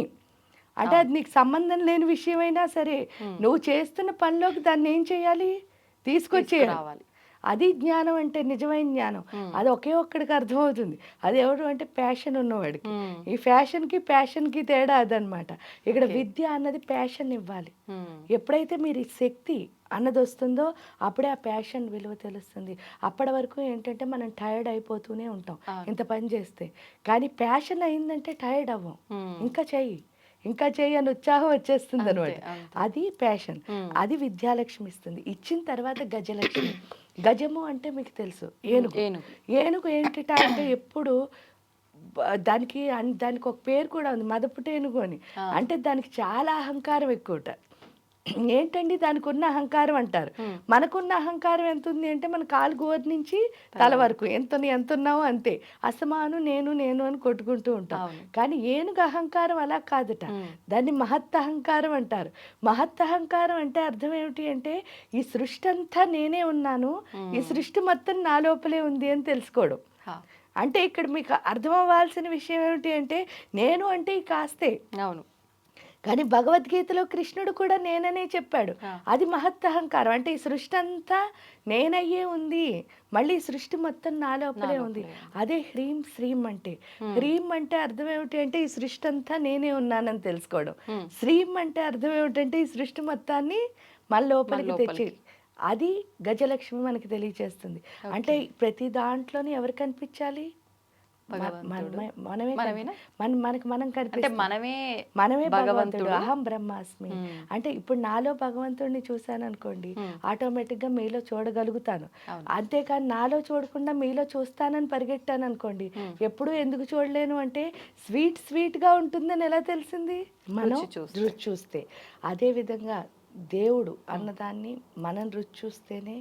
అంటే అది నీకు సంబంధం లేని విషయమైనా సరే నువ్వు చేస్తున్న పనిలోకి దాన్ని ఏం చేయాలి, తీసుకొచ్చేయాలి. రావాలి. అది జ్ఞానం అంటే, నిజమైన జ్ఞానం. అది ఒకే ఒక్కడికి అర్థమవుతుంది. అది ఎవడు అంటే ప్యాషన్ ఉన్నవాడికి. ఈ ప్యాషన్కి తేడా అదనమాట. ఇక్కడ విద్య అన్నది ప్యాషన్ ఇవ్వాలి. ఎప్పుడైతే మీరు ఈ శక్తి అన్నది వస్తుందో అప్పుడే ఆ ప్యాషన్ విలువ తెలుస్తుంది. అప్పటి వరకు ఏంటంటే మనం టైర్డ్ అయిపోతూనే ఉంటాం ఇంత పని చేస్తే. కానీ ప్యాషన్ అయిందంటే టైర్డ్ అవ్వం. ఇంకా చెయ్యి అని ఉత్సాహం వచ్చేస్తుంది అనమాట. అది ప్యాషన్. అది విద్యాలక్ష్మి ఇస్తుంది. ఇచ్చిన తర్వాత గజలక్ష్మి. గజము అంటే మీకు తెలుసు, ఏనుగు ఏంటిట అంటే ఎప్పుడు దానికి ఒక పేరు కూడా ఉంది, మదపుటేనుగు అని. అంటే దానికి చాలా అహంకారం ఎక్కువట. ఏంటండి దానికి ఉన్న అహంకారం అంటారు. మనకున్న అహంకారం ఎంత ఉంది అంటే మన కాలు గోరు నుంచి తల వరకు ఎంత ఉన్నావో అంతే. అసమాను నేను అని కొట్టుకుంటూ ఉంటాం. కానీ ఏనుగు అహంకారం అలా కాదట. దాన్ని మహత్ అహంకారం అంటారు. మహత్ అహంకారం అంటే అర్థం ఏమిటి అంటే ఈ సృష్టి అంతా నేనే ఉన్నాను, ఈ సృష్టి మొత్తం నా లోపలే ఉంది అని తెలుసుకోవడం. అంటే ఇక్కడ మీకు అర్థం అవ్వాల్సిన విషయం ఏమిటి అంటే నేను అంటే ఈ కాస్తే. అవును. కానీ భగవద్గీతలో కృష్ణుడు కూడా నేననే చెప్పాడు. అది మహత్ అహంకారం. అంటే ఈ సృష్టి అంతా నేనయ్యే ఉంది, మళ్ళీ ఈ సృష్టి మొత్తం నా లోపలే ఉంది. అదే హ్రీం శ్రీం అంటే. హ్రీం అంటే అర్థం ఏమిటి అంటే ఈ సృష్టి అంతా నేనే ఉన్నానని తెలుసుకోవడం. శ్రీం అంటే అర్థం ఏమిటంటే ఈ సృష్టి మొత్తాన్ని మన లోపలికి తెచ్చి. అది గజలక్ష్మి మనకి తెలియచేస్తుంది. అంటే ప్రతి దాంట్లోనే ఎవరు కనిపించాలి, మనమే భగవంతుడు. అహం బ్రహ్మాస్మి అంటే ఇప్పుడు నాలో భగవంతుడిని చూశాను అనుకోండి, ఆటోమేటిక్ గా మీలో చూడగలుగుతాను. అంతేకాని నాలో చూడకుండా మీలో చూస్తానని పరిగెట్టాను అనుకోండి, ఎప్పుడు ఎందుకు చూడలేను అంటే స్వీట్ గా ఉంటుందని ఎలా తెలిసింది, మనం రుచి చూస్తే. అదే విధంగా దేవుడు అన్నదాన్ని మనం రుచి చూస్తేనే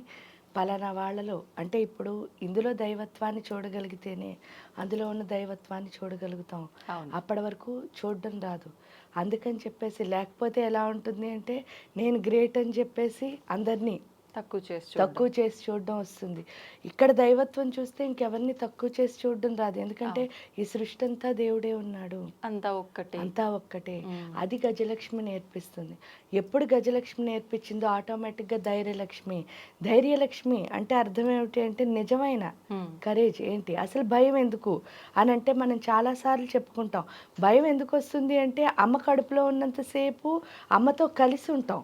పలానా వాళ్ళలో అంటే ఇప్పుడు ఇందులో దైవత్వాన్ని చూడగలిగితేనే అందులో ఉన్న దైవత్వాన్ని చూడగలుగుతాం. అప్పటి వరకు చూడడం రాదు. అందుకని చెప్పేసి లేకపోతే ఎలా ఉంటుంది అంటే నేను గ్రేట్ అని చెప్పేసి అందరినీ తక్కువ చేసి చూడడం వస్తుంది. ఇక్కడ దైవత్వం చూస్తే ఇంకెవరిని తక్కువ చేసి చూడడం రాదు. ఎందుకంటే ఈ సృష్టి అంతా దేవుడే ఉన్నాడు, అంతా ఒక్కటే. అది గజలక్ష్మి నేర్పిస్తుంది. ఎప్పుడు గజలక్ష్మి నేర్పించిందో ఆటోమేటిక్గా ధైర్యలక్ష్మి అంటే అర్థం ఏమిటి అంటే నిజమైన కరేజ్ ఏంటి, అసలు భయం ఎందుకు అని అంటే మనం చాలాసార్లు చెప్పుకుంటాం. భయం ఎందుకు వస్తుంది అంటే అమ్మ కడుపులో ఉన్నంతసేపు అమ్మతో కలిసి ఉంటాం.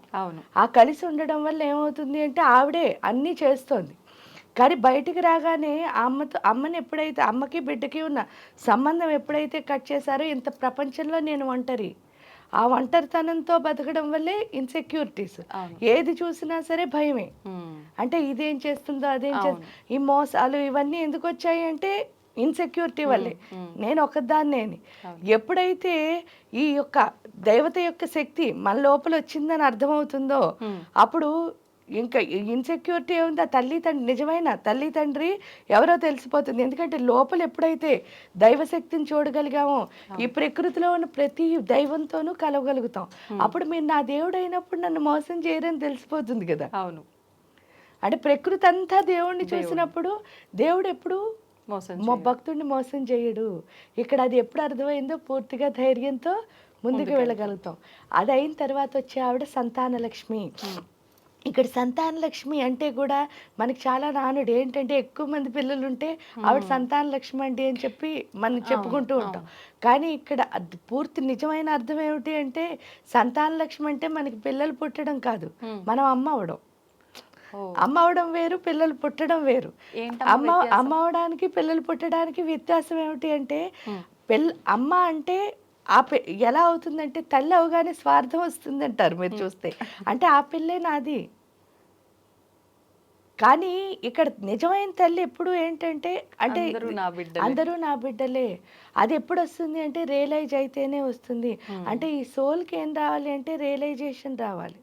ఆ కలిసి ఉండడం వల్ల ఏమవుతుంది అంటే ఆవిడే అన్నీ చేస్తోంది. కానీ బయటికి రాగానే అమ్మని ఎప్పుడైతే అమ్మకి బిడ్డకి ఉన్న సంబంధం ఎప్పుడైతే కట్ చేశారో ఇంత ప్రపంచంలో నేను ఒంటరి, ఆ ఒంటరితనంతో బతకడం వల్లే ఇన్సెక్యూరిటీస్. ఏది చూసినా సరే భయమే. అంటే ఇదేం చేస్తుందో అదేం చేస్తుందో, ఈ మోసాలు ఇవన్నీ ఎందుకు వచ్చాయి అంటే ఇన్సెక్యూరిటీ వల్లే. నేను ఒకదాన్నే. ఎప్పుడైతే ఈ యొక్క దేవత యొక్క శక్తి మన లోపల వచ్చిందని అర్థమవుతుందో అప్పుడు ఇంకా ఇన్సెక్యూరిటీ ఏముంది, ఆ నిజమైన తల్లి తండ్రి ఎవరో తెలిసిపోతుంది. ఎందుకంటే లోపల ఎప్పుడైతే దైవశక్తిని చూడగలిగామో ఈ ప్రకృతిలో ఉన్న ప్రతి దైవంతోనూ కలవగలుగుతాం. అప్పుడు మీరు నా దేవుడు అయినప్పుడు నన్ను మోసం చేయరని తెలిసిపోతుంది కదా. అవును. అంటే ప్రకృతి అంతా దేవుడిని చూసినప్పుడు దేవుడు ఎప్పుడు భక్తుడిని మోసం చేయడు. ఇక్కడ అది ఎప్పుడు అర్థమైందో పూర్తిగా ధైర్యంతో ముందుకు వెళ్ళగలుగుతాం. అది అయిన తర్వాత వచ్చే ఆవిడ సంతానలక్ష్మి. ఇక్కడ సంతానలక్ష్మి అంటే కూడా మనకి చాలా నానుడు ఏంటంటే ఎక్కువ మంది పిల్లలు ఉంటే ఆవిడ సంతానలక్ష్మి అంటే అని చెప్పి మనం చెప్పుకుంటూ ఉంటాం. కానీ ఇక్కడ పూర్తి నిజమైన అర్థం ఏమిటి అంటే సంతానలక్ష్మి అంటే మనకి పిల్లలు పుట్టడం కాదు, మనం అమ్మ అవడం వేరు, పిల్లలు పుట్టడం వేరు. అమ్మ అవడానికి పిల్లలు పుట్టడానికి వ్యత్యాసం ఏమిటి అంటే అమ్మ అంటే ఎలా అవుతుందంటే తల్లి అవగానే స్వార్థం వస్తుంది అంటారు మీరు చూస్తే. అంటే ఆ పిల్లే నాది. కానీ ఇక్కడ నిజమైన తల్లి ఎప్పుడు ఏంటంటే అంటే అందరూ నా బిడ్డలే. అది ఎప్పుడు వస్తుంది అంటే రియలైజ్ అయితేనే వస్తుంది. అంటే ఈ సోల్కి ఏం రావాలి అంటే రియలైజేషన్ రావాలి.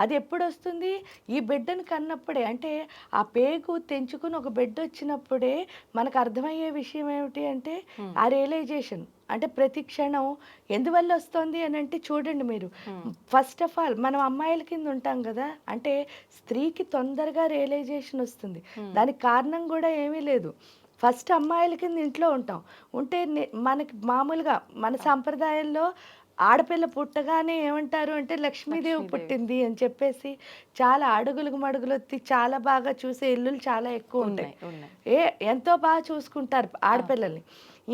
అది ఎప్పుడు వస్తుంది, ఈ బిడ్డను కన్నప్పుడే. అంటే ఆ పేగు తెంచుకుని ఒక బిడ్డ వచ్చినప్పుడే మనకు అర్థమయ్యే విషయం ఏమిటి అంటే ఆ రియలైజేషన్. అంటే ప్రతి క్షణం ఎందువల్ల వస్తుంది అని అంటే చూడండి మీరు, ఫస్ట్ ఆఫ్ ఆల్ మనం అమ్మాయిల కింద ఉంటాం కదా, అంటే స్త్రీకి తొందరగా రియలైజేషన్ వస్తుంది. దానికి కారణం కూడా ఏమీ లేదు. ఫస్ట్ అమ్మాయిల కింద ఇంట్లో ఉంటాం. ఉంటే మనకి మామూలుగా మన సంప్రదాయంలో ఆడపిల్ల పుట్టగానే ఏమంటారు అంటే లక్ష్మీదేవి పుట్టింది అని చెప్పేసి చాలా అడుగులకు మడుగులొత్తి చాలా బాగా చూసే ఇల్లులు చాలా ఎక్కువ ఉంటాయి. ఎంతో బాగా చూసుకుంటారు ఆడపిల్లల్ని.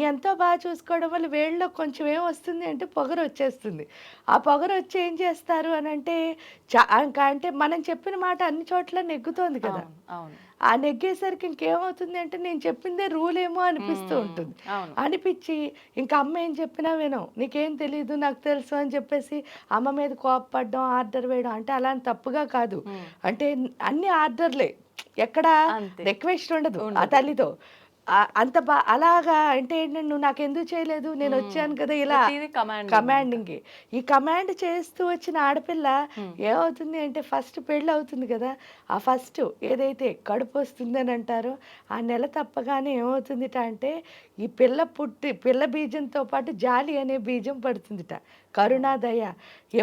ఎంతో బాగా చూసుకోవడం వల్ల వేళ్ళలో కొంచెం ఏం వస్తుంది అంటే పొగరు వచ్చేస్తుంది. ఆ పొగరు వచ్చి ఏం చేస్తారు అని అంటే ఇంకా అంటే మనం చెప్పిన మాట అన్ని చోట్ల నెగ్గుతోంది కదా. ఆ నెగ్గేసరికి ఇంకేమవుతుంది అంటే నేను చెప్పిందే రూల్ ఏమో అనిపిస్తూ ఉంటుంది. అనిపించి ఇంకా అమ్మ ఏం చెప్పినా వినం, నీకేం తెలీదు నాకు తెలుసు అని చెప్పేసి అమ్మ మీద కోపపడడం, ఆర్డర్ వేయడం. అంటే అలా తప్పుగా కాదు, అంటే అన్ని ఆర్డర్లే, ఎక్కడ రిక్వెస్ట్ ఉండదు ఆ తల్లితో. అంత అలాగా అంటే ఏంటంటే నువ్వు నాకు ఎందుకు చేయలేదు, నేను వచ్చాను కదా, ఇలా కమాండింగ్. ఈ కమాండ్ చేస్తూ వచ్చిన ఆడపిల్ల ఏమవుతుంది అంటే ఫస్ట్ పెళ్ళి అవుతుంది కదా, ఆ ఫస్ట్ ఏదైతే కడుపు వస్తుందని అంటారో ఆ నెల తప్పగానే ఏమవుతుందిట అంటే ఈ పిల్ల బీజంతో పాటు జాలి అనే బీజం పడుతుందిట. కరుణాదయ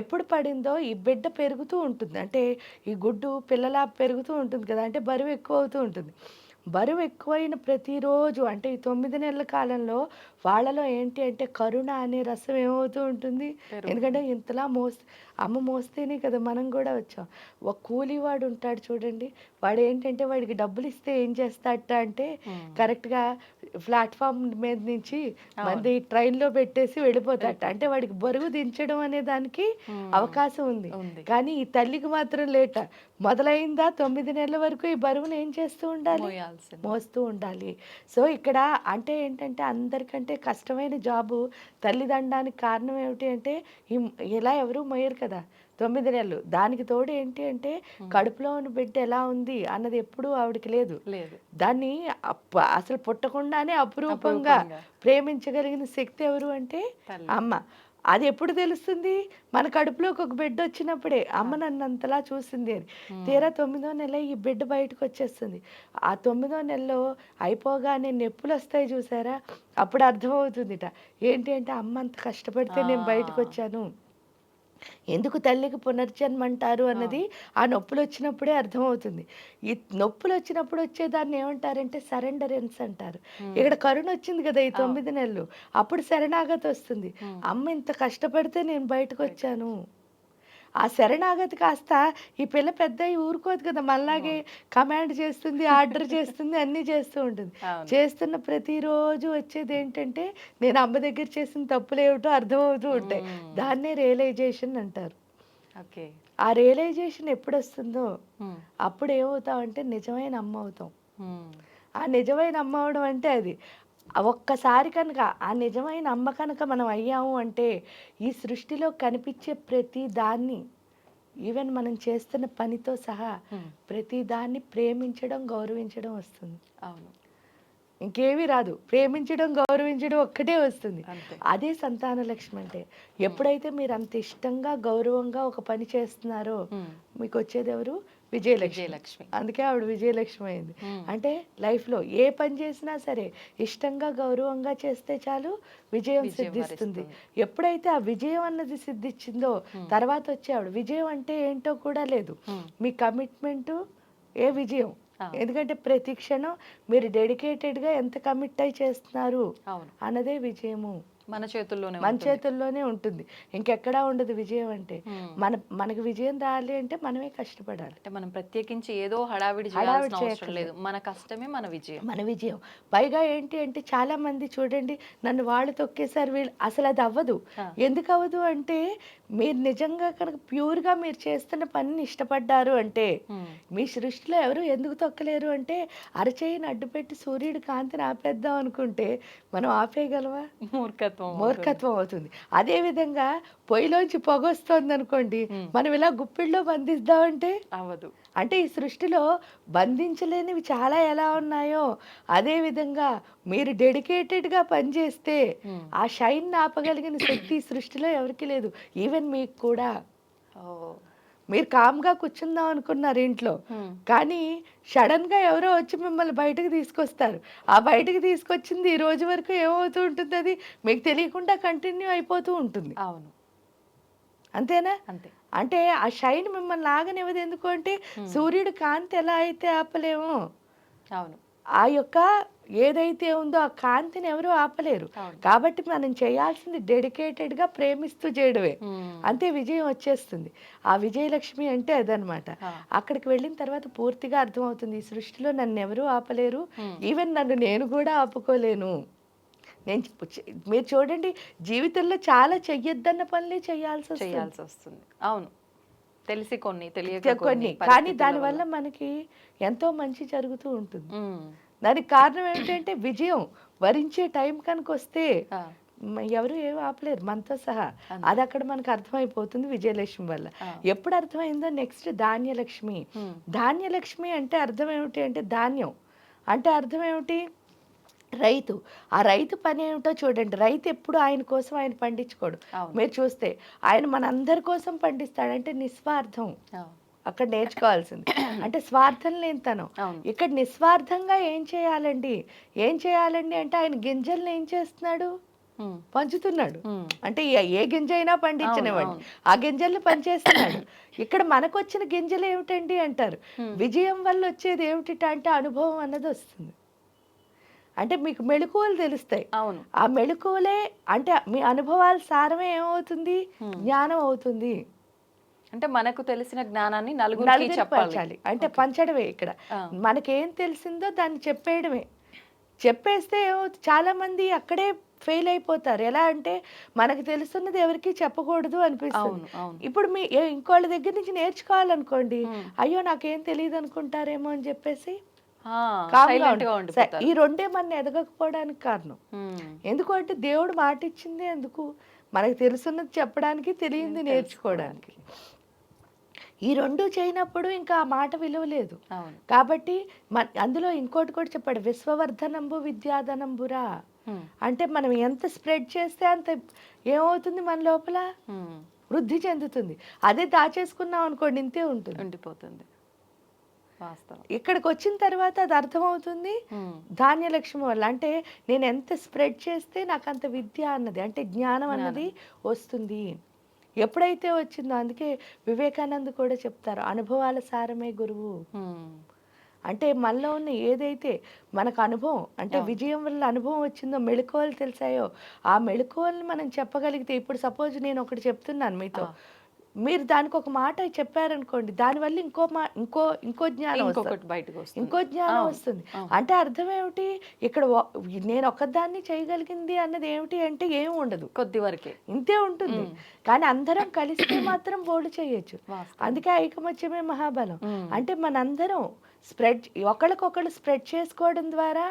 ఎప్పుడు పడిందో ఈ బిడ్డ పెరుగుతూ ఉంటుంది, అంటే ఈ గుడ్డు పిల్లలా పెరుగుతూ ఉంటుంది కదా, అంటే బరువు ఎక్కువ అవుతూ ఉంటుంది. బరువు ఎక్కువైన ప్రతిరోజు అంటే ఈ 9 నెలల కాలంలో వాళ్ళలో ఏంటి అంటే కరుణ అనే రసం ఏమవుతూ ఉంటుంది. ఎందుకంటే ఇంతలా అమ్మ మోస్తేనే కదా మనం కూడా వచ్చాం. ఒక కూలీవాడు ఉంటాడు చూడండి, వాడు ఏంటంటే వాడికి డబ్బులు ఇస్తే ఏం చేస్తాడట అంటే కరెక్ట్గా ప్లాట్ఫామ్ మీద నుంచి మంది ట్రైన్లో పెట్టేసి వెళ్ళిపోతాడట. అంటే వాడికి బరువు దించడం అనే దానికి అవకాశం ఉంది. కానీ ఈ తల్లికి మాత్రం లేట, మొదలైందా 9 నెలల వరకు ఈ బరువును ఏం చేస్తూ ఉండాలి, మోస్తూ ఉండాలి. సో ఇక్కడ అంటే ఏంటంటే అందరికంటే కష్టమైన జాబు తల్లిదండానికి కారణం ఏమిటి అంటే ఇలా ఎవరు మోయరు కదా 9 నెలలు. దానికి తోడు ఏంటి అంటే కడుపులో ఉన్న బిడ్డ ఎలా ఉంది అన్నది ఎప్పుడూ ఆవిడకి లేదు. దాన్ని అసలు పుట్టకుండానే అపురూపంగా ప్రేమించగలిగిన శక్తి ఎవరు అంటే అమ్మ. అది ఎప్పుడు తెలుస్తుంది, మన కడుపులోకి ఒక బిడ్డ వచ్చినప్పుడే అమ్మ నన్ను అంతలా చూసింది అని. తీరా 9వ నెల ఈ బిడ్డ బయటకు వచ్చేస్తుంది. ఆ 9వ నెలలో అయిపోగానే నొప్పులు వస్తాయి చూసారా, అప్పుడు అర్థమవుతుందిట ఏంటి అంటే అమ్మ అంత కష్టపడితే నేను బయటకు వచ్చాను, ఎందుకు తల్లికి పునర్జన్మ అంటారు అన్నది ఆ నొప్పులు వచ్చినప్పుడే అర్థమవుతుంది. ఈ నొప్పులు వచ్చినప్పుడు వచ్చేదాన్ని ఏమంటారంటే సరెండరెన్స్ అంటారు. ఇక్కడ కరుణ వచ్చింది కదా ఈ 9 నెలలు, అప్పుడు శరణాగతి వస్తుంది. అమ్మ ఇంత కష్టపడితే నేను బయటకు వచ్చాను. ఆ శరణాగతి కాస్త ఈ పిల్ల పెద్ద ఊరుకోదు కదా, మళ్ళాగే కమాండ్ చేస్తుంది, ఆర్డర్ చేస్తుంది, అన్నీ చేస్తూ ఉంటుంది. చేస్తున్న ప్రతిరోజు వచ్చేది ఏంటంటే నేను అమ్మ దగ్గర చేసిన తప్పులు ఏమిటో అర్థమవుతూ ఉంటాయి. దాన్నే రియలైజేషన్ అంటారు. ఆ రియలైజేషన్ ఎప్పుడు వస్తుందో అప్పుడు ఏమవుతామంటే నిజమైన అమ్మ అవుతాం. ఆ నిజమైన అమ్మ అవడం అంటే అది ఒక్కసారి కనుక ఆ నిజమైన అమ్మ కనుక మనం అయ్యాము అంటే ఈ సృష్టిలో కనిపించే ప్రతి దాన్ని, ఈవెన్ మనం చేస్తున్న పనితో సహా ప్రతి దాన్ని ప్రేమించడం, గౌరవించడం వస్తుంది. అవును, ఇంకేమీ రాదు, ప్రేమించడం, గౌరవించడం ఒక్కటే వస్తుంది. అదే సంతాన లక్ష్మి అంటే. ఎప్పుడైతే మీరు అంత ఇష్టంగా గౌరవంగా ఒక పని చేస్తున్నారో మీకు వచ్చేది ఎవరు, విజయలక్ష్మి. అందుకే ఆవిడ విజయలక్ష్మి అయింది. అంటే లైఫ్లో ఏ పని చేసినా సరే ఇష్టంగా గౌరవంగా చేస్తే చాలు విజయం సిద్ధిస్తుంది. ఎప్పుడైతే ఆ విజయం అన్నది సిద్ధించిందో తర్వాత వచ్చే ఆవిడ విజయం అంటే ఏంటో కూడా లేదు, మీ కమిట్మెంట్ ఏ విజయం. ఎందుకంటే ప్రతి క్షణం మీరు డెడికేటెడ్గా ఎంత కమిట్ అయి చేస్తున్నారు అన్నదే విజయము. మన చేతుల్లోనే ఉంటుంది, ఇంకెక్కడా ఉండదు విజయం అంటే. మనకు విజయం రావాలి అంటే మనమే కష్టపడాలి. అంటే మనం ప్రత్యేకించి ఏదో హడావిడి లేదు, మన కష్టమే మన విజయం. పైగా ఏంటి అంటే చాలా మంది చూడండి నన్ను వాళ్ళు తొక్కేసారు వీళ్ళు, అసలు అది అవ్వదు. ఎందుకు అవ్వదు అంటే మీరు నిజంగా కనుక ప్యూర్గా మీరు చేస్తున్న పనిని ఇష్టపడ్డారు అంటే మీ సృష్టిలో ఎవరు ఎందుకు తొక్కలేరు అంటే అరచేయిని అడ్డుపెట్టి సూర్యుడి కాంతిని ఆపేద్దాం అనుకుంటే మనం ఆపేయగలవా, మూర్ఖత్వం అవుతుంది. అదే విధంగా పొయ్యిలోంచి పొగ వస్తుంది అనుకోండి, మనం ఇలా గుప్పిళ్ళలో బంధిద్దామంటే అవ్వదు. అంటే ఈ సృష్టిలో బంధించలేనివి చాలా ఎలా ఉన్నాయో అదే విధంగా మీరు డెడికేటెడ్గా పనిచేస్తే ఆ షైన్ ఆపగలిగిన శక్తి సృష్టిలో ఎవరికి లేదు, ఈవెన్ మీకు కూడా. మీరు కామ్గా కూర్చుందాం అనుకున్నారు ఇంట్లో, కానీ సడన్గా ఎవరో వచ్చి మిమ్మల్ని బయటకు తీసుకొస్తారు. ఆ బయటకు తీసుకొచ్చింది ఈ రోజు వరకు ఏమవుతూ ఉంటుంది, అది మీకు తెలియకుండా కంటిన్యూ అయిపోతూ ఉంటుంది. అవును, అంతేనా? అంతే. అంటే ఆ షైన్ మిమ్మల్ని ఆగనివ్వదు. ఎందుకు అంటే సూర్యుడు కాంతి ఎలా అయితే ఆపలేమో, అవును, ఆ యొక్క ఏదైతే ఉందో ఆ కాంతిని ఎవరు ఆపలేరు. అవును. కాబట్టి మనం చేయాల్సింది డెడికేటెడ్గా ప్రేమిస్తూ చేయడమే. మ్మ్. అంతే విజయం వచ్చేస్తుంది. ఆ విజయలక్ష్మి అంటే అదనమాట. ఆ. అక్కడికి వెళ్ళిన తర్వాత పూర్తిగా అర్థమవుతుంది, ఈ సృష్టిలో నన్ను ఎవరూ ఆపలేరు, మ్మ్. ఈవెన్ నన్ను నేను కూడా ఆపుకోలేను. నేను మీరు చూడండి, జీవితంలో చాలా చెయ్యొద్దన్న పనులే చేయాల్సి వస్తుంది. చేయాల్సి వస్తుంది. అవును, తెలిసి కొన్ని, తెలియక కొన్ని కొన్ని కానీ పరిస్థితుల దానివల్ల వల్ల. మనకి ఎంతో మంచి జరుగుతూ ఉంటుంది. మ్మ్. దానికి కారణం ఏమిటంటే విజయం వరించే టైం కనుక వస్తే ఆ. ఎవరు ఏం ఆపలేరు మనతో సహా. అంతే. అది అక్కడ మనకు అర్థమైపోతుంది విజయలక్ష్మి వల్ల. ఆ. ఎప్పుడు అర్థమైందో నెక్స్ట్ ధాన్యలక్ష్మి. మ్మ్. ధాన్యలక్ష్మి అంటే అర్థం ఏమిటి అంటే ధాన్యం అంటే అర్థం ఏమిటి, రైతు. ఆ రైతు పని ఏమిటో చూడండి. రైతు ఎప్పుడు ఆయన కోసం ఆయన పండించుకోడు. అవును. మీరు చూస్తే ఆయన మనందరి కోసం పండిస్తాడు, అంటే నిస్వార్థం. అవును. అక్కడ నేర్చుకోవాల్సింది అంటే స్వార్థం లేనితనం. అవును. ఇక్కడ నిస్వార్థంగా ఏం చేయాలండి అంటే ఆయన గింజల్ని ఏం చేస్తున్నాడు, మ్మ్. పంచుతున్నాడు. మ్మ్. అంటే ఏ గింజ అయినా పండించినవాడు, అవును. ఆ గింజల్ని పనిచేస్తున్నాడు. ఇక్కడ మనకు వచ్చిన గింజలు ఏమిటండి అంటారు. విజయం వల్ల వచ్చేది ఏమిటి అంటే అనుభవం అన్నది వస్తుంది. అంటే మీకు మెళకువలు తెలుస్తాయి. అవును. ఆ మెళకువలే అంటే మీ అనుభవాల సారమే ఏమవుతుంది, జ్ఞానం అవుతుంది. అంటే మనకు తెలిసిన జ్ఞానాన్ని నలుగురికి చెప్పాలి. పంచాలి అంటే పంచడమే. ఇక్కడ ఆ. మనకేం తెలిసిందో దాన్ని చెప్పేయడమే. చెప్పేస్తే ఏమవుతుంది, చాలా మంది అక్కడే ఫెయిల్ అయిపోతారు. ఎలా అంటే మనకు తెలుస్తున్నది ఎవరికి చెప్పకూడదు అనిపిస్తుంది. అవును. అవును. ఇప్పుడు ఇంకోళ్ళ దగ్గర నుంచి నేర్చుకోవాలనుకోండి, మ్మ్. అయ్యో నాకేం తెలియదు అనుకుంటారేమో అని చెప్పేసి ఆ, కామ్గా silent గా ఉండు. ఈ ఉండిపోతారు. రెండే మన ఎదగకపోవడానికి కారణం. మ్మ్. ఎందుకంటే దేవుడు మాట ఇచ్చింది ఎందుకు, మనకు తెలుసున్నది చెప్పడానికి, తెలియంది నేర్చుకోవడానికి. ఈ రెండు చేయనప్పుడు ఇంకా ఆ మాట విలువ లేదు. అవును. కాబట్టి అందులో ఇంకోటి కూడా చెప్పాడు, విశ్వవర్ధనంబు విద్యాధనంబురా. మ్మ్. అంటే మనం ఎంత స్ప్రెడ్ చేస్తే అంత ఏమవుతుంది, మన లోపల మ్మ్. వృద్ధి చెందుతుంది. అదే దాచేసుకున్నాం అనుకోండి ఇంతే ఉంటుంది. ఉండిపోతుంది. వాస్తవం. ఇక్కడికి వచ్చిన తర్వాత అది అర్థమవుతుంది మ్మ్. ధాన్యలక్ష్మి వల్ల. అంటే నేను ఎంత స్ప్రెడ్ చేస్తే నాకు అంత విద్య అన్నది అంటే జ్ఞానం అన్నది వస్తుంది. ఎప్పుడైతే వచ్చిందో, అందుకే వివేకానంద కూడా చెప్తారు, అనుభవాల సారమే గురువు. మ్మ్. అంటే మనలో ఉన్న ఏదైతే మనకు అనుభవం అంటే విజయం వల్ల అనుభవం వచ్చిందో, మెళకువలు తెలిసాయో, ఆ మెళకువల్ని మనం చెప్పగలిగితే, ఇప్పుడు సపోజ్ నేను ఒకటి చెప్తున్నాను మీతో, మీరు దానికి ఒక మాట చెప్పారనుకోండి, దానివల్ల ఇంకో జ్ఞానం ఇంకొకటి వస్తుంది, బయటకు వస్తుంది. ఇంకో జ్ఞానం అవును. వస్తుంది. అవును. అంటే అర్థం ఏమిటి, ఇక్కడ నేను ఒక్కదాన్ని చేయగలిగింది అన్నది ఏమిటి అంటే ఏమి ఉండదు, కొద్ది వరకే ఇంతే ఉంటుంది. కానీ అందరం కలిస్తే మాత్రం బోల్డ్ చేయొచ్చు. వాస్తవం. అందుకే ఐకమత్యమే మహాబలం. మ్మ్. అంటే మనందరం ఒకళ్ళకొకళ్ళు స్ప్రెడ్ చేసుకోవడం ద్వారా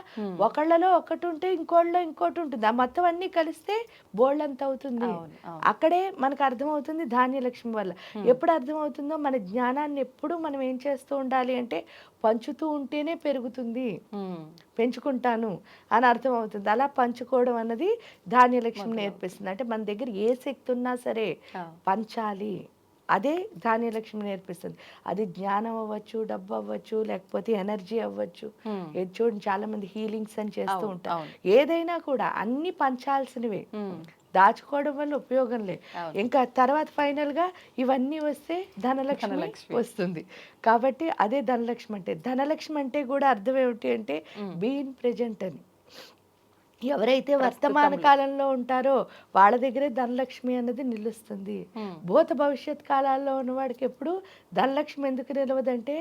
ఒకళ్ళలో ఒకటి ఉంటే ఇంకోళ్ళలో ఇంకోటి ఉంటుంది, ఆ మొత్తం అన్ని కలిస్తే బోల్డ్ అంత అవుతుంది. అవును. అవును. అక్కడే మనకు అర్థమవుతుంది ధాన్యలక్ష్మి వల్ల. ఎప్పుడు అర్థమవుతుందో, మన జ్ఞానాన్ని ఎప్పుడు మనం ఏం చేస్తూ ఉండాలి అంటే పంచుతూ ఉంటేనే పెరుగుతుంది, మ్మ్. పెంచుకుంటాను అని అర్థమవుతుంది. అలా పంచుకోవడం అన్నది ధాన్యలక్ష్మి నేర్పిస్తుంది. అంటే మన దగ్గర ఏ శక్తి ఉన్నా సరే ఆ. పంచాలి, అదే ధాన్యలక్ష్మి నేర్పిస్తుంది. అది జ్ఞానం అవ్వచ్చు, డబ్బు అవ్వచ్చు, లేకపోతే ఎనర్జీ అవ్వచ్చు. మ్మ్. ఇది చూడండి, చాలా మంది హీలింగ్స్ అని చేస్తూ అవును. ఉంటారు. అవును. ఏదైనా కూడా అన్ని పంచాల్సినవే, మ్మ్. దాచుకోవడం వల్ల ఉపయోగం లేదు. అవును. ఇంకా తర్వాత ఫైనల్ గా ఇవన్నీ వస్తే ధనలక్ష్మి వస్తుంది. కాబట్టి అదే ధనలక్ష్మి అంటే. ధనలక్ష్మి అంటే కూడా అర్థం ఏమిటి అంటే బీయింగ్ ప్రెజెంట్ అని. ఎవరైతే వర్తమాన కాలంలో ఉంటారో వాళ్ళ దగ్గరే ధనలక్ష్మి అన్నది నిలుస్తుంది. భూత భవిష్యత్ కాలాల్లో ఉన్నవాడికి ఎప్పుడు ధనలక్ష్మి ఎందుకు నిలవదంటే,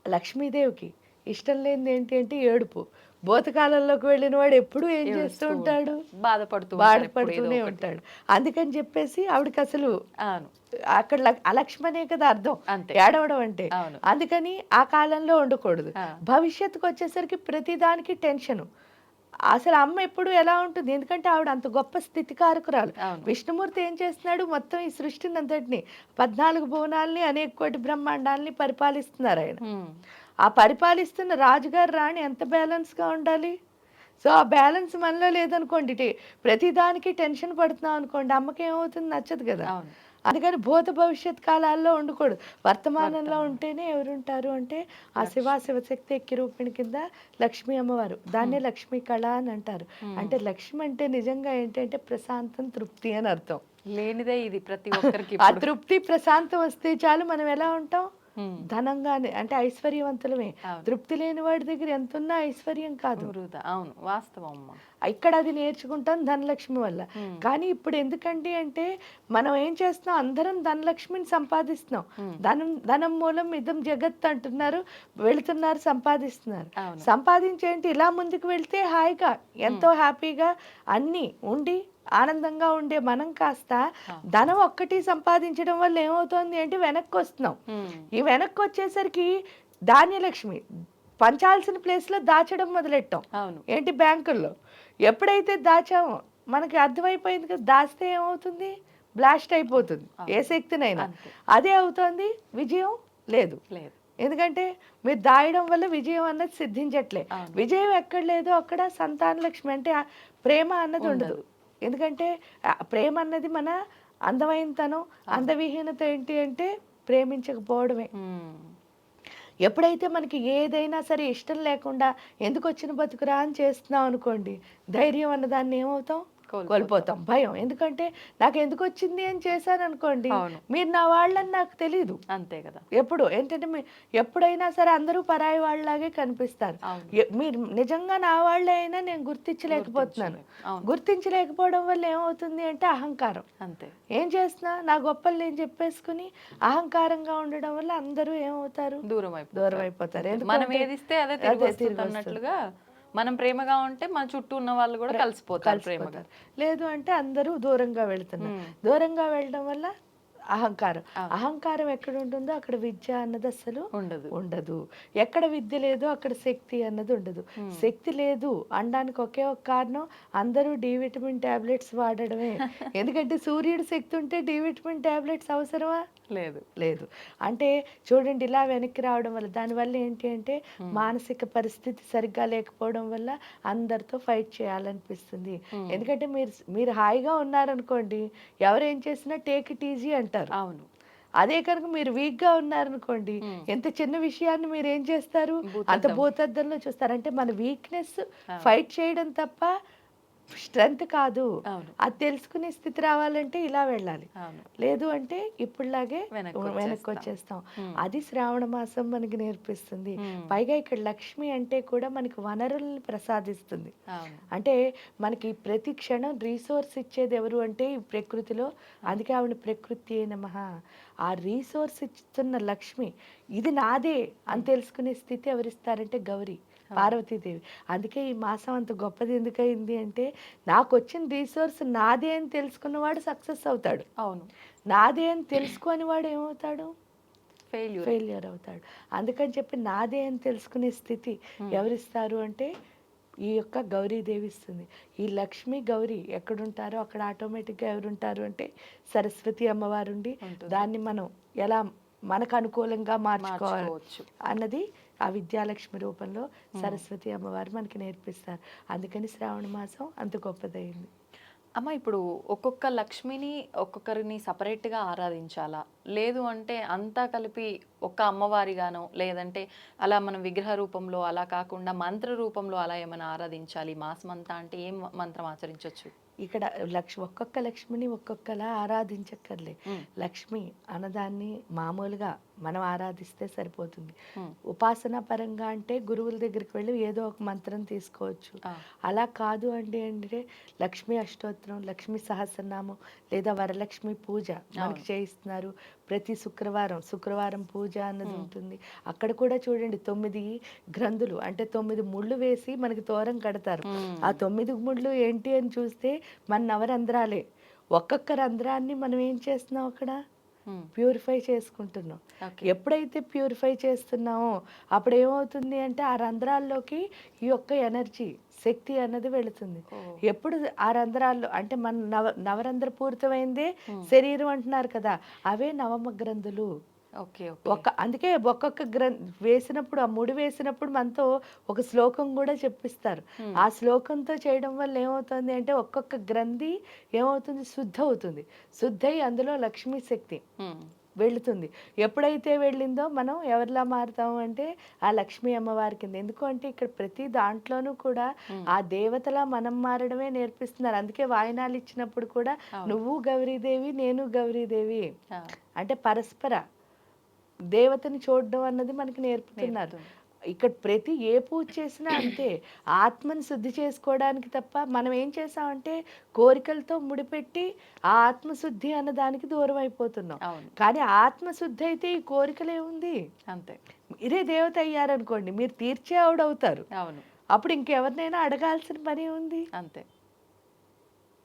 లక్ష్మీదేవికి ఇష్టం లేనిది ఏంటి అంటే ఏడుపు. భూతకాలంలోకి వెళ్ళిన వాడు ఎప్పుడు ఏం చేస్తూ ఉంటాడు, బాధపడుతూనే ఉంటాడు. అందుకని చెప్పేసి ఆవిడకి అసలు అక్కడ అలక్ష్మనే కదా అర్థం, ఏడవడం అంటే. అందుకని ఆ కాలంలో ఉండకూడదు. భవిష్యత్తుకు వచ్చేసరికి ప్రతిదానికి టెన్షను. అసలు అమ్మ ఎప్పుడు ఎలా ఉంటుంది, ఎందుకంటే ఆవిడ అంత గొప్ప స్థితికారకురాలు. విష్ణుమూర్తి ఏం చేస్తున్నాడు, మొత్తం ఈ సృష్టిని అంతటిని 14 భువనాల్ని అనేక కోటి బ్రహ్మాండాల్ని పరిపాలిస్తున్నారు ఆయన. ఆ పరిపాలిస్తున్న రాజుగారు రాణి ఎంత బ్యాలెన్స్గా ఉండాలి. సో ఆ బ్యాలెన్స్ మనలో లేదనుకోండి, ప్రతిదానికి టెన్షన్ పడుతున్నాం అనుకోండి, అమ్మకి ఏమవుతుంది, నచ్చదు కదా. అందుకని భూత భవిష్యత్ కాలాల్లో ఉండకూడదు, వర్తమానంలో ఉంటేనే ఎవరుంటారు అంటే ఆ శివశక్తి ఎక్కి రూపిణి కింద లక్ష్మీ అమ్మవారు. దాన్నే లక్ష్మీ కళ అని అంటారు. అంటే లక్ష్మి అంటే నిజంగా ఏంటంటే ప్రశాంతం, తృప్తి అని అర్థం. లేనిదే ఇది ప్రతి ఒక్కరికి. ఆ తృప్తి ప్రశాంతం వస్తే చాలు మనం ఎలా ఉంటాం, ధనంగానే అంటే ఐశ్వర్యవంతులమే. అవును. తృప్తి లేని వాడి దగ్గర ఎంతున్నా ఐశ్వర్యం కాదు. వృధా. అవును, వాస్తవం అమ్మ. ఇక్కడ అది నేర్చుకుంటాం ధనలక్ష్మి వల్ల. కానీ ఇప్పుడు ఎందుకండి అంటే మనం ఏం చేస్తున్నాం, అందరం ధనలక్ష్మిని సంపాదిస్తున్నాం. ధనం మూలం ఇదం జగత్ అంటున్నారు, వెళుతున్నారు, సంపాదిస్తున్నారు. అవును. సంపాదించేంటి ఇలా ముందుకు వెళ్తే హాయిగా ఎంతో హ్యాపీగా అన్నీ ఉండి ఆనందంగా ఉండే మనం కాస్త ధనం ఒక్కటి సంపాదించడం వల్ల ఏమవుతోంది అంటే వెనక్కి వస్తున్నాం. ఈ వెనక్కి వచ్చేసరికి ధాన్యలక్ష్మి పంచాల్సిన ప్లేస్లో దాచడం మొదలెట్టాం. అవును. ఏంటి బ్యాంకుల్లో ఎప్పుడైతే దాచామో మనకి అర్థమైపోయింది కదా, దాస్తే ఏమవుతుంది, బ్లాస్ట్ అయిపోతుంది ఏ శక్తినైనా. అదే అవుతోంది, విజయం లేదు. లేదు. ఎందుకంటే మీరు దాయడం వల్ల విజయం అన్నది సిద్ధించట్లే. విజయం ఎక్కడ లేదో అక్కడ సంతాన లక్ష్మి అంటే ప్రేమ అన్నది ఉండదు. ఎందుకంటే ప్రేమ అన్నది మన అందమైనతనం, అందవిహీనత ఏంటి అంటే ప్రేమించకపోవడమే. ఎప్పుడైతే మనకి ఏదైనా సరే ఇష్టం లేకుండా ఎందుకు వచ్చిన బతుకురా అని చేస్తున్నాం అనుకోండి, ధైర్యం అన్నదాన్ని ఏమవుతాం, కోల్పోతాం. భయం, ఎందుకంటే నాకు ఎందుకు వచ్చింది అని చేశాను అనుకోండి, మీరు నా వాళ్ళని నాకు తెలియదు. అంతే కదా. ఎప్పుడు ఏంటంటే ఎప్పుడైనా సరే అందరూ పరాయి వాళ్ళలాగే కనిపిస్తారు. మీరు నిజంగా నా వాళ్ళే అయినా నేను గుర్తించలేకపోతున్నాను. గుర్తించలేకపోవడం వల్ల ఏమవుతుంది అంటే అహంకారం. అంతే. ఏం చేస్తున్నా నా గొప్పలు నేను చెప్పేసుకుని అహంకారంగా ఉండడం వల్ల అందరూ ఏమవుతారు, దూరం అయిపోతారు. మనం ఏదిస్తే అదే తిరిగి మనం ప్రేమగా ఉంటే మన చుట్టూ ఉన్న వాళ్ళు కూడా కలిసిపోతారు ప్రేమగా. లేదు అంటే అందరూ దూరంగా వెళ్తున్నారు. దూరంగా వెళ్ళడం వల్ల అహంకారం ఎక్కడ ఉంటుందో అక్కడ విద్య అన్నది అసలు ఉండదు. ఎక్కడ విద్య లేదో అక్కడ శక్తి అన్నది ఉండదు. శక్తి లేదు అనడానికి ఒకే ఒక కారణం, అందరూ డి విటమిన్ టాబ్లెట్స్ వాడడమే. ఎందుకంటే సూర్యుడు శక్తి ఉంటే డి విటమిన్ టాబ్లెట్స్ అవసరమా, లేదు. అంటే చూడండి, ఇలా వెనక్కి రావడం వల్ల దానివల్ల ఏంటి అంటే మానసిక పరిస్థితి సరిగ్గా లేకపోవడం వల్ల అందరితో ఫైట్ చేయాలనిపిస్తుంది. ఎందుకంటే మీరు హాయిగా ఉన్నారనుకోండి, ఎవరేం చేసినా టేక్ ఇట్ ఈజీ అంటారు. అవును. అదే కనుక మీరు వీక్ గా ఉన్నారనుకోండి, ఎంత చిన్న విషయాన్ని మీరు ఏం చేస్తారు, అంత భూతద్దంలో చూస్తారు. అంటే మన వీక్నెస్ ఫైట్ చేయడం తప్ప స్ట్రెంగ్త్ కాదు. అది తెలుసుకునే స్థితి రావాలంటే ఇలా వెళ్ళాలి. లేదు అంటే ఇప్పుడులాగే వెనక్కి వచ్చేస్తాం. అది శ్రావణ మాసం మనకి నేర్పిస్తుంది. పైగా ఇక్కడ లక్ష్మి అంటే కూడా మనకి వనరుల్ని ప్రసాదిస్తుంది. అంటే మనకి ప్రతి క్షణం రీసోర్స్ ఇచ్చేది ఎవరు అంటే ఈ ప్రకృతిలో. అందుకే ఆవిడ ప్రకృతి నమః. ఆ రీసోర్స్ ఇస్తున్న లక్ష్మి ఇది నాదే అని తెలుసుకునే స్థితి ఎవరిస్తారంటే గౌరీ, పార్వతీదేవి. అందుకే ఈ మాసం అంత గొప్పది ఎందుకయింది అంటే, నాకు వచ్చిన రీసోర్స్ నాదే అని తెలుసుకున్నవాడు సక్సెస్ అవుతాడు. అవును. నాదే అని తెలుసుకొని వాడు ఏమవుతాడు, ఫెయిల్యూర్ అవుతాడు. అందుకని చెప్పి నాదే అని తెలుసుకునే స్థితి ఎవరిస్తారు అంటే ఈ యొక్క గౌరీదేవి ఇస్తుంది. ఈ లక్ష్మి గౌరీ ఎక్కడుంటారో అక్కడ ఆటోమేటిక్గా ఎవరుంటారు అంటే సరస్వతి అమ్మవారు ఉండి దాన్ని మనం ఎలా మనకు అనుకూలంగా మార్చుకోవచ్చు అన్నది ఆ విద్యాలక్ష్మి రూపంలో సరస్వతి అమ్మవారు మనకి నేర్పిస్తారు. అందుకని శ్రావణ మాసం అంత గొప్పదైంది. అమ్మ, ఇప్పుడు ఒక్కొక్క లక్ష్మిని ఒక్కొక్కరిని సపరేట్గా ఆరాధించాలా, లేదు అంటే అంతా కలిపి ఒక్క అమ్మవారిగానో, లేదంటే అలా మనం విగ్రహ రూపంలో అలా కాకుండా మంత్ర రూపంలో అలా ఏమైనా ఆరాధించాలి మాసం అంతా అంటే ఏం మంత్రం ఆచరించవచ్చు? ఇక్కడ ఒక్కొక్క లక్ష్మిని ఒక్కొక్కలా ఆరాధించక్కర్లే. లక్ష్మి అన్నదాన్ని మామూలుగా మనం ఆరాధిస్తే సరిపోతుంది. ఉపాసన పరంగా అంటే గురువుల దగ్గరికి వెళ్ళి ఏదో ఒక మంత్రం తీసుకోవచ్చు. అలా కాదు అంటే లక్ష్మీ అష్టోత్తరం, లక్ష్మీ సహస్రనామం లేదా వరలక్ష్మి పూజ మనకి చేయిస్తున్నారు. ప్రతి శుక్రవారం పూజ అన్నది ఉంటుంది. అక్కడ కూడా చూడండి 9 గ్రంథులు అంటే 9 ముళ్ళు వేసి మనకి తోరం కడతారు. ఆ 9 ముళ్ళు ఏంటి అని చూస్తే మన నవరంధ్రాలే. ఒక్కొక్క రంధ్రాన్ని మనం ఏం చేస్తున్నాం అక్కడ ప్యూరిఫై చేసుకుంటున్నాం. ఎప్పుడైతే ప్యూరిఫై చేస్తున్నామో అప్పుడు ఏమవుతుంది అంటే ఆ రంధ్రాల్లోకి ఈ యొక్క ఎనర్జీ శక్తి అన్నది వెళుతుంది. ఎప్పుడు ఆ రంధ్రాల్లో అంటే మన నవరంధ్ర పూరితమైందే శరీరం అంటున్నారు కదా, అవే నవమ గ్రంథులు. అందుకే ఒక్కొక్క వేసినప్పుడు ఆ ముడి వేసినప్పుడు మనతో ఒక శ్లోకం కూడా చెప్పిస్తారు. ఆ శ్లోకంతో చేయడం వల్ల ఏమవుతుంది అంటే ఒక్కొక్క గ్రంథి ఏమవుతుంది, శుద్ధ అవుతుంది. శుద్ధి అందులో లక్ష్మీ శక్తి వెళుతుంది. ఎప్పుడైతే వెళ్ళిందో మనం ఎవరిలా మారుతాము అంటే ఆ లక్ష్మీ అమ్మవారి కింద. ఎందుకు అంటే ఇక్కడ ప్రతి దాంట్లోనూ కూడా ఆ దేవతలా మనం మారడమే నేర్పిస్తున్నారు. అందుకే వాయినాలు ఇచ్చినప్పుడు కూడా నువ్వు గౌరీదేవి నేను గౌరీదేవి అంటే పరస్పర దేవతని చూడడం అన్నది మనకి నేర్పుతున్నారు. ఇక్కడ ప్రతి ఏ పూజ చేసినా అంతే, ఆత్మని శుద్ధి చేసుకోవడానికి తప్ప మనం ఏం చేసామంటే కోరికలతో ముడిపెట్టి ఆ ఆత్మశుద్ధి అన్న దానికి దూరం అయిపోతున్నాం. అవును. కానీ ఆత్మశుద్ధి అయితే ఈ కోరికలే ఉంది. అంతే. మీరే దేవత అయ్యారనుకోండి, మీరు తీర్చే ఆవిడవుతారు. అవును. అప్పుడు ఇంకెవరినైనా అడగాల్సిన పని ఉంది. అంతే.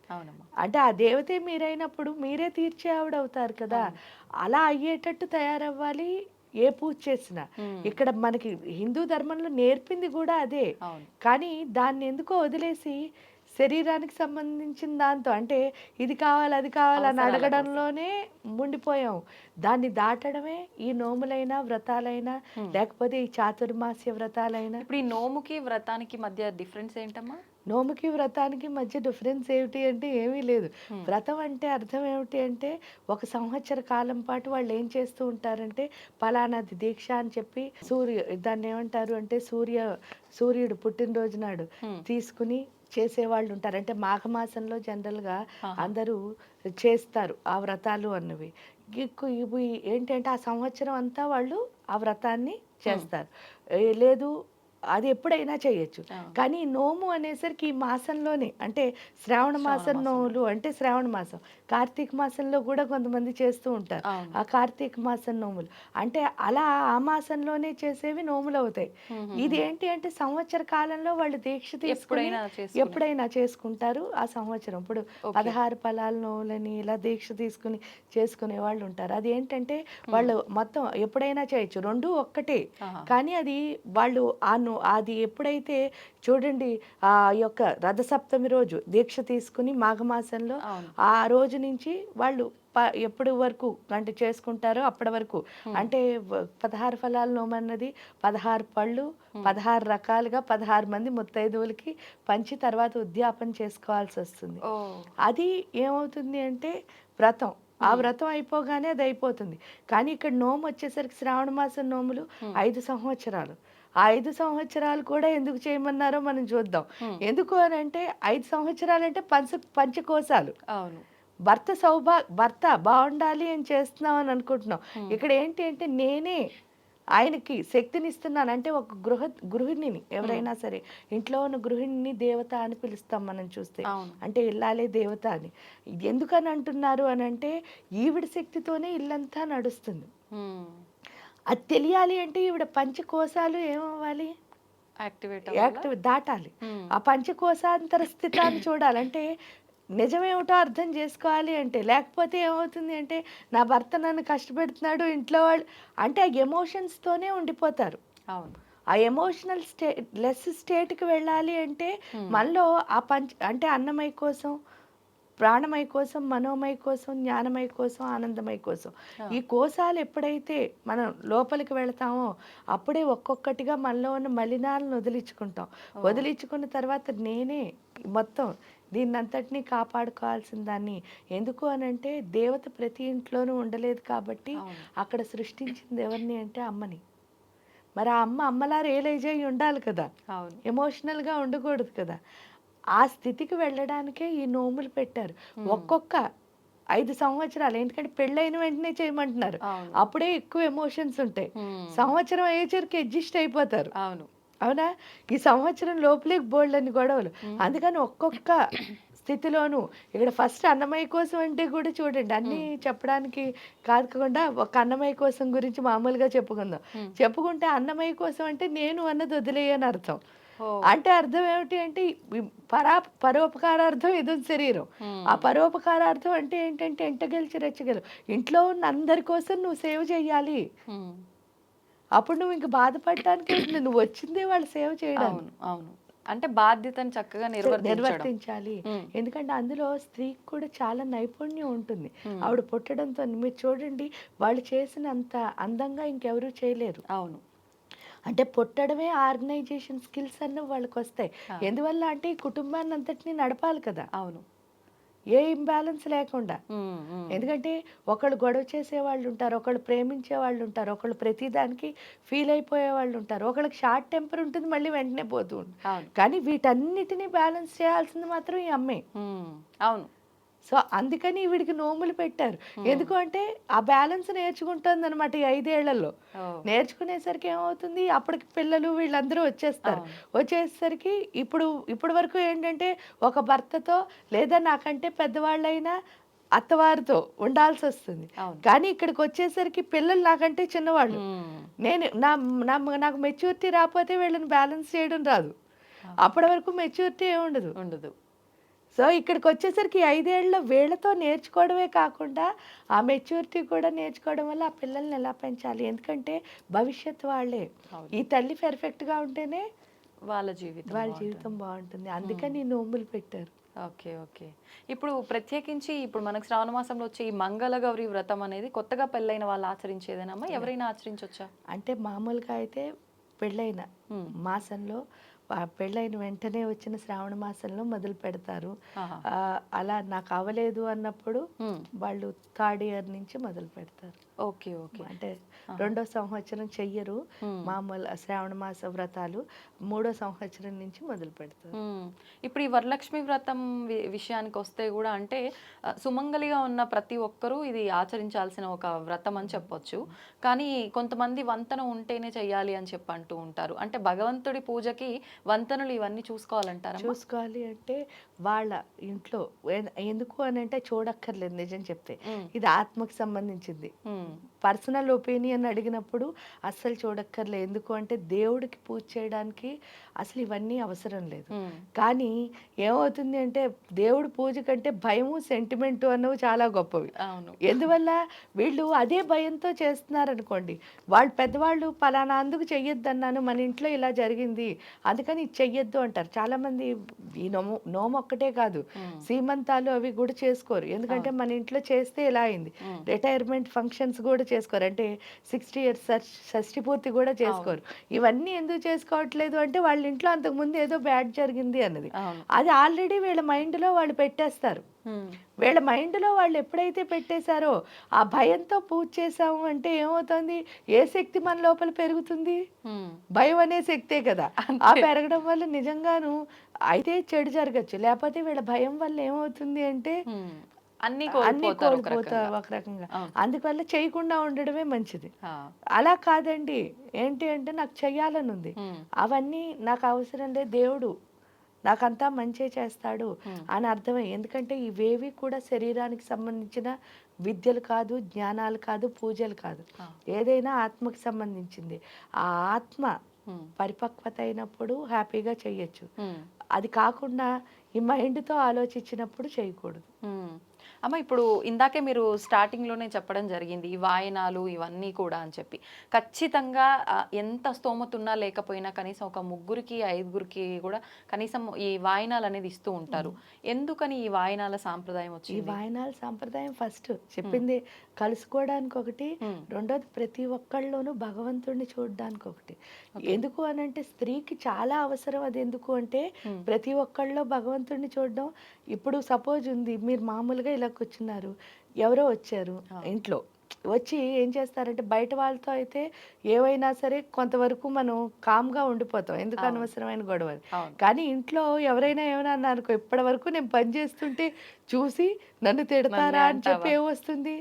అవునమ్మా. అంటే ఆ దేవతే మీరైనప్పుడు మీరే తీర్చే ఆవిడవుతారు కదా. అలా అయ్యేటట్టు తయారవ్వాలి ఏ పూజ చేసినా. ఇక్కడ మనకి హిందూ ధర్మంలో నేర్పింది కూడా అదే. అవును. కానీ దాన్ని ఎందుకో వదిలేసి శరీరానికి సంబంధించిన దాంతో, అంటే ఇది కావాలి అది కావాలి అని అవసరాల అడగడంలోనే ఉండిపోయాం. దాన్ని దాటడమే ఈ నోములైనా వ్రతాలైనా లేకపోతే ఈ చాతుర్మాస్య వ్రతాలైనా. ఇప్పుడు ఈ నోముకి వ్రతానికి మధ్య డిఫరెన్స్ ఏంటమ్మా? నోముకి వ్రతానికి మధ్య డిఫరెన్స్ ఏమిటి అంటే ఏమీ లేదు. వ్రతం అంటే అర్థం ఏమిటి అంటే ఒక సంవత్సర కాలం పాటు వాళ్ళు ఏం చేస్తూ ఉంటారంటే పలానాది దీక్ష అని చెప్పి దాన్ని ఏమంటారు అంటే సూర్యుడు పుట్టినరోజు నాడు తీసుకుని చేసేవాళ్ళు ఉంటారు. అంటే మాఘమాసంలో జనరల్గా అందరూ చేస్తారు ఆ వ్రతాలు అన్నవి. ఇవి ఏంటంటే ఆ సంవత్సరం అంతా వాళ్ళు ఆ వ్రతాన్ని చేస్తారు. లేదు అది ఎప్పుడైనా చేయొచ్చు. కానీ నోము అనేసరికి ఈ మాసంలోనే, అంటే శ్రావణ మాసం నోములు అంటే శ్రావణ మాసం, కార్తీక మాసంలో కూడా కొంతమంది చేస్తూ ఉంటారు ఆ కార్తీక మాసం నోములు. అంటే అలా ఆ మాసంలోనే చేసేవి నోములు అవుతాయి. ఇది ఏంటి అంటే సంవత్సర కాలంలో వాళ్ళు దీక్ష తీసుకుని ఎప్పుడైనా చేసుకుంటారు ఆ సంవత్సరం. ఇప్పుడు 16 ఫలాల నోములని ఇలా దీక్ష తీసుకుని చేసుకునే వాళ్ళు ఉంటారు. అది ఏంటంటే వాళ్ళు మొత్తం ఎప్పుడైనా చేయొచ్చు, రెండు ఒక్కటే. కానీ అది వాళ్ళు అది ఎప్పుడైతే చూడండి ఆ యొక్క రథసప్తమి రోజు దీక్ష తీసుకుని మాఘమాసంలో ఆ రోజు నుంచి వాళ్ళు ఎప్పటి వరకు అంటే చేసుకుంటారో అప్పటి వరకు, అంటే 16 ఫలాల నోమన్నది 16 పళ్ళు 16 రకాలుగా 16 మంది ముత్తైదువులకి పంచి తర్వాత ఉద్యాపన చేసుకోవాల్సి వస్తుంది. అది ఏమవుతుంది అంటే వ్రతం. ఆ వ్రతం అయిపోగానే అది అయిపోతుంది. కానీ ఇక్కడ నోము వచ్చేసరికి శ్రావణ మాసం నోములు 5 సంవత్సరాలు. ఆ 5 సంవత్సరాలు కూడా ఎందుకు చేయమన్నారో మనం చూద్దాం. ఎందుకు అని అంటే 5 సంవత్సరాలు అంటే పంచకోశాలు. అవును. భర్త బాగుండాలి అని చేస్తున్నాం అని అనుకుంటున్నాం. ఇక్కడ ఏంటి అంటే నేనే ఆయనకి శక్తిని ఇస్తున్నాను. అంటే ఒక గృహిణిని ఎవరైనా సరే ఇంట్లో ఉన్న గృహిణిని దేవత అని పిలుస్తాం మనం చూస్తే. అంటే ఇల్లాలే దేవత అని. ఎందుకని అంటున్నారు అని అంటే ఈవిడ శక్తితోనే ఇల్లంతా నడుస్తుంది. అది తెలియాలి అంటే ఈవిడ పంచకోశాలు ఏమవ్వాలి, యాక్టివేట్ దాటాలి. ఆ పంచకోశాంతర స్థితాన్ని చూడాలంటే నిజమేమిటో అర్థం చేసుకోవాలి. అంటే లేకపోతే ఏమవుతుంది అంటే నా భర్త నన్ను కష్టపెడుతున్నాడు ఇంట్లో వాళ్ళు అంటే ఆ ఎమోషన్స్తోనే ఉండిపోతారు. ఆ ఎమోషనల్ లెస్ స్టేట్కి వెళ్ళాలి అంటే మనలో ఆ అంటే అన్నమయ కోసం, ప్రాణమయ కోసం, మనోమయ కోసం, జ్ఞానమయ కోసం, ఆనందమయ కోసం, ఈ కోశాలు ఎప్పుడైతే మనం లోపలికి వెళతామో అప్పుడే ఒక్కొక్కటిగా మనలో ఉన్న మలినాలను వదిలించుకుంటాం. వదిలించుకున్న తర్వాత నేనే మొత్తం దీన్నంతటినీ కాపాడుకోవాల్సిన దాన్ని. ఎందుకు అనంటే దేవత ప్రతి ఇంట్లోనూ ఉండలేదు కాబట్టి అక్కడ సృష్టించింది ఎవరిని అంటే అమ్మని. మరి ఆ అమ్మలా రియలైజ్ అయ్యి ఉండాలి కదా, ఎమోషనల్గా ఉండకూడదు కదా. ఆ స్థితికి వెళ్ళడానికే ఈ నోములు పెట్టారు. ఒక్కొక్క 5 సంవత్సరాలు, ఎందుకంటే పెళ్ళైన వెంటనే చేయమంటున్నారు, అప్పుడే ఎక్కువ ఎమోషన్స్ ఉంటాయి. సంవత్సరం అయ్యేసరికి అడ్జస్ట్ అయిపోతారు. అవునా, ఈ సంవత్సరం లోపలే బోల్డ్ అని గొడవలు. అందుకని ఒక్కొక్క స్థితిలోనూ ఇక్కడ ఫస్ట్ అన్నమయ్య కోసం అంటే కూడా చూడండి, అన్నీ చెప్పడానికి కాకుండా ఒక అన్నమయ్య కోసం గురించి మామూలుగా చెప్పుకుంటే అన్నమయ్య కోసం అంటే నేను అన్నది వదిలేయని అర్థం. అంటే అర్థం ఏమిటి అంటే పరోపకారార్థం ఇది శరీరం. ఆ పరోపకారార్థం అంటే ఏంటంటే ఎంటగెలిచి రెచ్చగలు, ఇంట్లో ఉన్న అందరి కోసం నువ్వు సేవ చేయాలి. అప్పుడు నువ్వు ఇంక బాధపడటానికి నువ్వు వచ్చిందే వాళ్ళు సేవ చేయడానికి. అవును, అంటే బాధ్యతను చక్కగా నిర్వర్తించాలి. ఎందుకంటే అందులో స్త్రీకి కూడా చాలా నైపుణ్యం ఉంటుంది. ఆవిడ పుట్టడంతో మీరు చూడండి, వాళ్ళు చేసినంత అందంగా ఇంకెవరూ చేయలేరు. అవును, అంటే పుట్టడమే ఆర్గనైజేషన్ స్కిల్స్ అన్నీ వాళ్ళకి వస్తాయి. ఎందువల్ల అంటే ఈ కుటుంబాన్ని అంతటినీ నడపాలి కదా. అవును, ఏ ఇంబ్యాలెన్స్ లేకుండా. ఎందుకంటే ఒకళ్ళు గొడవ చేసే వాళ్ళు ఉంటారు, ఒకళ్ళు ప్రేమించే వాళ్ళు ఉంటారు, ఒకళ్ళు ప్రతిదానికి ఫీల్ అయిపోయే వాళ్ళు ఉంటారు, ఒకళ్ళకి షార్ట్ టెంపర్ ఉంటుంది, మళ్ళీ వెంటనే పోతూ ఉంటుంది. కానీ వీటన్నిటినీ బ్యాలెన్స్ చేయాల్సింది మాత్రం ఈ అమ్మే. అవును, సో అందుకని వీడికి నోములు పెట్టారు. ఎందుకు అంటే ఆ బ్యాలెన్స్ నేర్చుకుంటుంది అనమాట ఈ 5 ఏళ్లలో. ఓ. నేర్చుకునేసరికి ఏమవుతుంది, అప్పటికి పిల్లలు వీళ్ళందరూ వచ్చేస్తారు. వచ్చేసరికి ఇప్పుడు వరకు ఏంటంటే ఒక భర్తతో లేదా నాకంటే పెద్దవాళ్ళైనా అత్తవారితో ఉండాల్సి వస్తుంది. అవును. కానీ ఇక్కడికి వచ్చేసరికి పిల్లలు నాకంటే చిన్నవాళ్ళు. నేను నాకు మెచ్యూరిటీ రాకపోతే వీళ్ళని బ్యాలెన్స్ చేయడం రాదు. అప్పటి వరకు మెచ్యూరిటీ ఉండదు. ఉండదు. సో ఇక్కడికి వచ్చేసరికి 5 ఏళ్ళలో వీళ్ళతో నేర్చుకోవడమే కాకుండా ఆ మెచ్యూరిటీ కూడా నేర్చుకోవడం వల్ల ఆ పిల్లల్ని ఎలా పెంచాలి, ఎందుకంటే భవిష్యత్ వాళ్ళే. ఈ తల్లి పెర్ఫెక్ట్గా ఉంటేనే వాళ్ళ జీవితం వాళ్ళ జీవితం బాగుంటుంది. అందుకని ఈ నోములు పెట్టారు. ఓకే. ఓకే. ఇప్పుడు ప్రత్యేకించి ఇప్పుడు మనకు శ్రావణ మాసంలో వచ్చే ఈ మంగళగౌరి వ్రతం అనేది కొత్తగా పెళ్ళైన వాళ్ళు ఆచరించేదేనమ్మా, ఎవరైనా ఆచరించవచ్చా? అంటే మామూలుగా అయితే పెళ్ళైన మాసంలో పెళ్ళైన వెంటనే వచ్చిన శ్రావణ మాసంలో మొదలు పెడతారు. అలా నాకు అవ్వలేదు అన్నప్పుడు వాళ్ళు 3rd ఇయర్ నుంచి మొదలు పెడతారు. ఓకే. ఓకే. అంటే 2వ సంవత్సరం చెయ్యరు మామూలు శ్రావణ మాస వ్రతాలు, 3వ సంవత్సరం నుంచి మొదలు పెడతారు. ఇప్పుడు ఈ వరలక్ష్మి వ్రతం విషయానికి వస్తే కూడా అంటే సుమంగలిగా ఉన్న ప్రతి ఒక్కరూ ఇది ఆచరించాల్సిన ఒక వ్రతం అని చెప్పొచ్చు. కానీ కొంతమంది వంతన ఉంటేనే చెయ్యాలి అని చెప్పి అంటూ ఉంటారు. అంటే భగవంతుడి పూజకి వంతనలు ఇవన్నీ చూసుకోవాలంటారా? చూసుకోవాలి అంటే వాళ్ళ ఇంట్లో ఎందుకు అని అంటే చూడక్కర్లేదు. నిజం చెప్తే ఇది ఆత్మకి సంబంధించింది. పర్సనల్ ఒపీనియన్ అడిగినప్పుడు అస్సలు చూడక్కర్లేదు. ఎందుకు అంటే దేవుడికి పూజ చేయడానికి అసలు ఇవన్నీ అవసరం లేదు. కానీ ఏమవుతుంది అంటే దేవుడి పూజ కంటే భయము సెంటిమెంటు అన్నవి చాలా గొప్పవి. ఎందువల్ల వీళ్ళు అదే భయంతో చేస్తున్నారనుకోండి, వాళ్ళు పెద్దవాళ్ళు పలానా అందుకు చెయ్యొద్దన్నాను, మన ఇంట్లో ఇలా జరిగింది అందుకని ఇది చెయ్యొద్దు అంటారు. చాలామంది ఈ నోము ఒక్కటే కాదు, సీమంతాలు అవి కూడా చేసుకోరు. ఎందుకంటే మన ఇంట్లో చేస్తే ఇలా అయింది. రిటైర్మెంట్ ఫంక్షన్స్ కూడా చేసుకోరు. అంటే 60 years షష్ఠి పూర్తి కూడా చేసుకోరు. ఇవన్నీ ఎందుకు చేసుకోవట్లేదు అంటే వాళ్ళ ఇంట్లో అంతకుముందు ఏదో బ్యాడ్ జరిగింది అన్నది. అది ఆల్రెడీ వీళ్ళ మైండ్లో వాళ్ళు పెట్టేస్తారు. వీళ్ళ మైండ్లో వాళ్ళు ఎప్పుడైతే పెట్టేశారో ఆ భయంతో పూజ చేసాము అంటే ఏమవుతుంది, ఏ శక్తి మన లోపల పెరుగుతుంది? భయం అనే శక్తే కదా. ఆ పెరగడం వల్ల నిజంగాను అయితే చెడు జరగచ్చు. లేకపోతే వీళ్ళ భయం వల్ల ఏమవుతుంది అంటే అన్ని కోల్పోతారు ఒక రకంగా. అందువల్ల చేయకుండా ఉండడమే మంచిది. అలా కాదండి, ఏంటి అంటే నాకు చెయ్యాలని ఉంది, అవన్నీ నాకు అవసరం లేదు, దేవుడు నాకంతా మంచి చేస్తాడు అని అర్థమై. ఎందుకంటే ఇవేవి కూడా శరీరానికి సంబంధించిన విద్యలు కాదు, జ్ఞానాలు కాదు, పూజలు కాదు, ఏదైనా ఆత్మకి సంబంధించింది. ఆ ఆత్మ పరిపక్వత అయినప్పుడు హ్యాపీగా చెయ్యొచ్చు. అది కాకుండా ఈ మైండ్తో ఆలోచించినప్పుడు చేయకూడదు. అమ్మ ఇప్పుడు ఇందాకే మీరు స్టార్టింగ్లోనే చెప్పడం జరిగింది ఈ వాయనాలు ఇవన్నీ కూడా అని చెప్పి. ఖచ్చితంగా ఎంత స్తోమత ఉన్నా లేకపోయినా కనీసం ఒక 3కి 5గురికి కూడా కనీసం ఈ వాయనాలు అనేది ఇస్తూ ఉంటారు. ఎందుకని ఈ వాయనాల సాంప్రదాయం వచ్చింది? ఈ వాయనాల సాంప్రదాయం ఫస్ట్ చెప్పింది కలుసుకోవడానికి ఒకటి, రెండోది ప్రతి ఒక్కళ్ళలోనూ భగవంతుడిని చూడడానికి ఒకటి. ఎందుకు అని అంటే స్త్రీకి చాలా అవసరం అది. ఎందుకు అంటే ప్రతి ఒక్కళ్ళలో భగవంతుడిని చూడడం. ఇప్పుడు సపోజ్ ఉంది, మీరు మామూలుగా ఇలా కూర్చున్నారు, ఎవరో వచ్చారు ఇంట్లో, వచ్చి ఏం చేస్తారంటే బయట వాళ్ళతో అయితే ఏవైనా సరే కొంతవరకు మనం కామ్గా ఉండిపోతాం, ఎందుకు అనవసరమైన గొడవలు. కానీ ఇంట్లో ఎవరైనా ఏమైనా అన్నారనుకో, ఇప్పటి వరకు నేను పని చేస్తుంటే చూసి నన్ను తిడతారా అని చెప్పి ఏమొస్తుంది,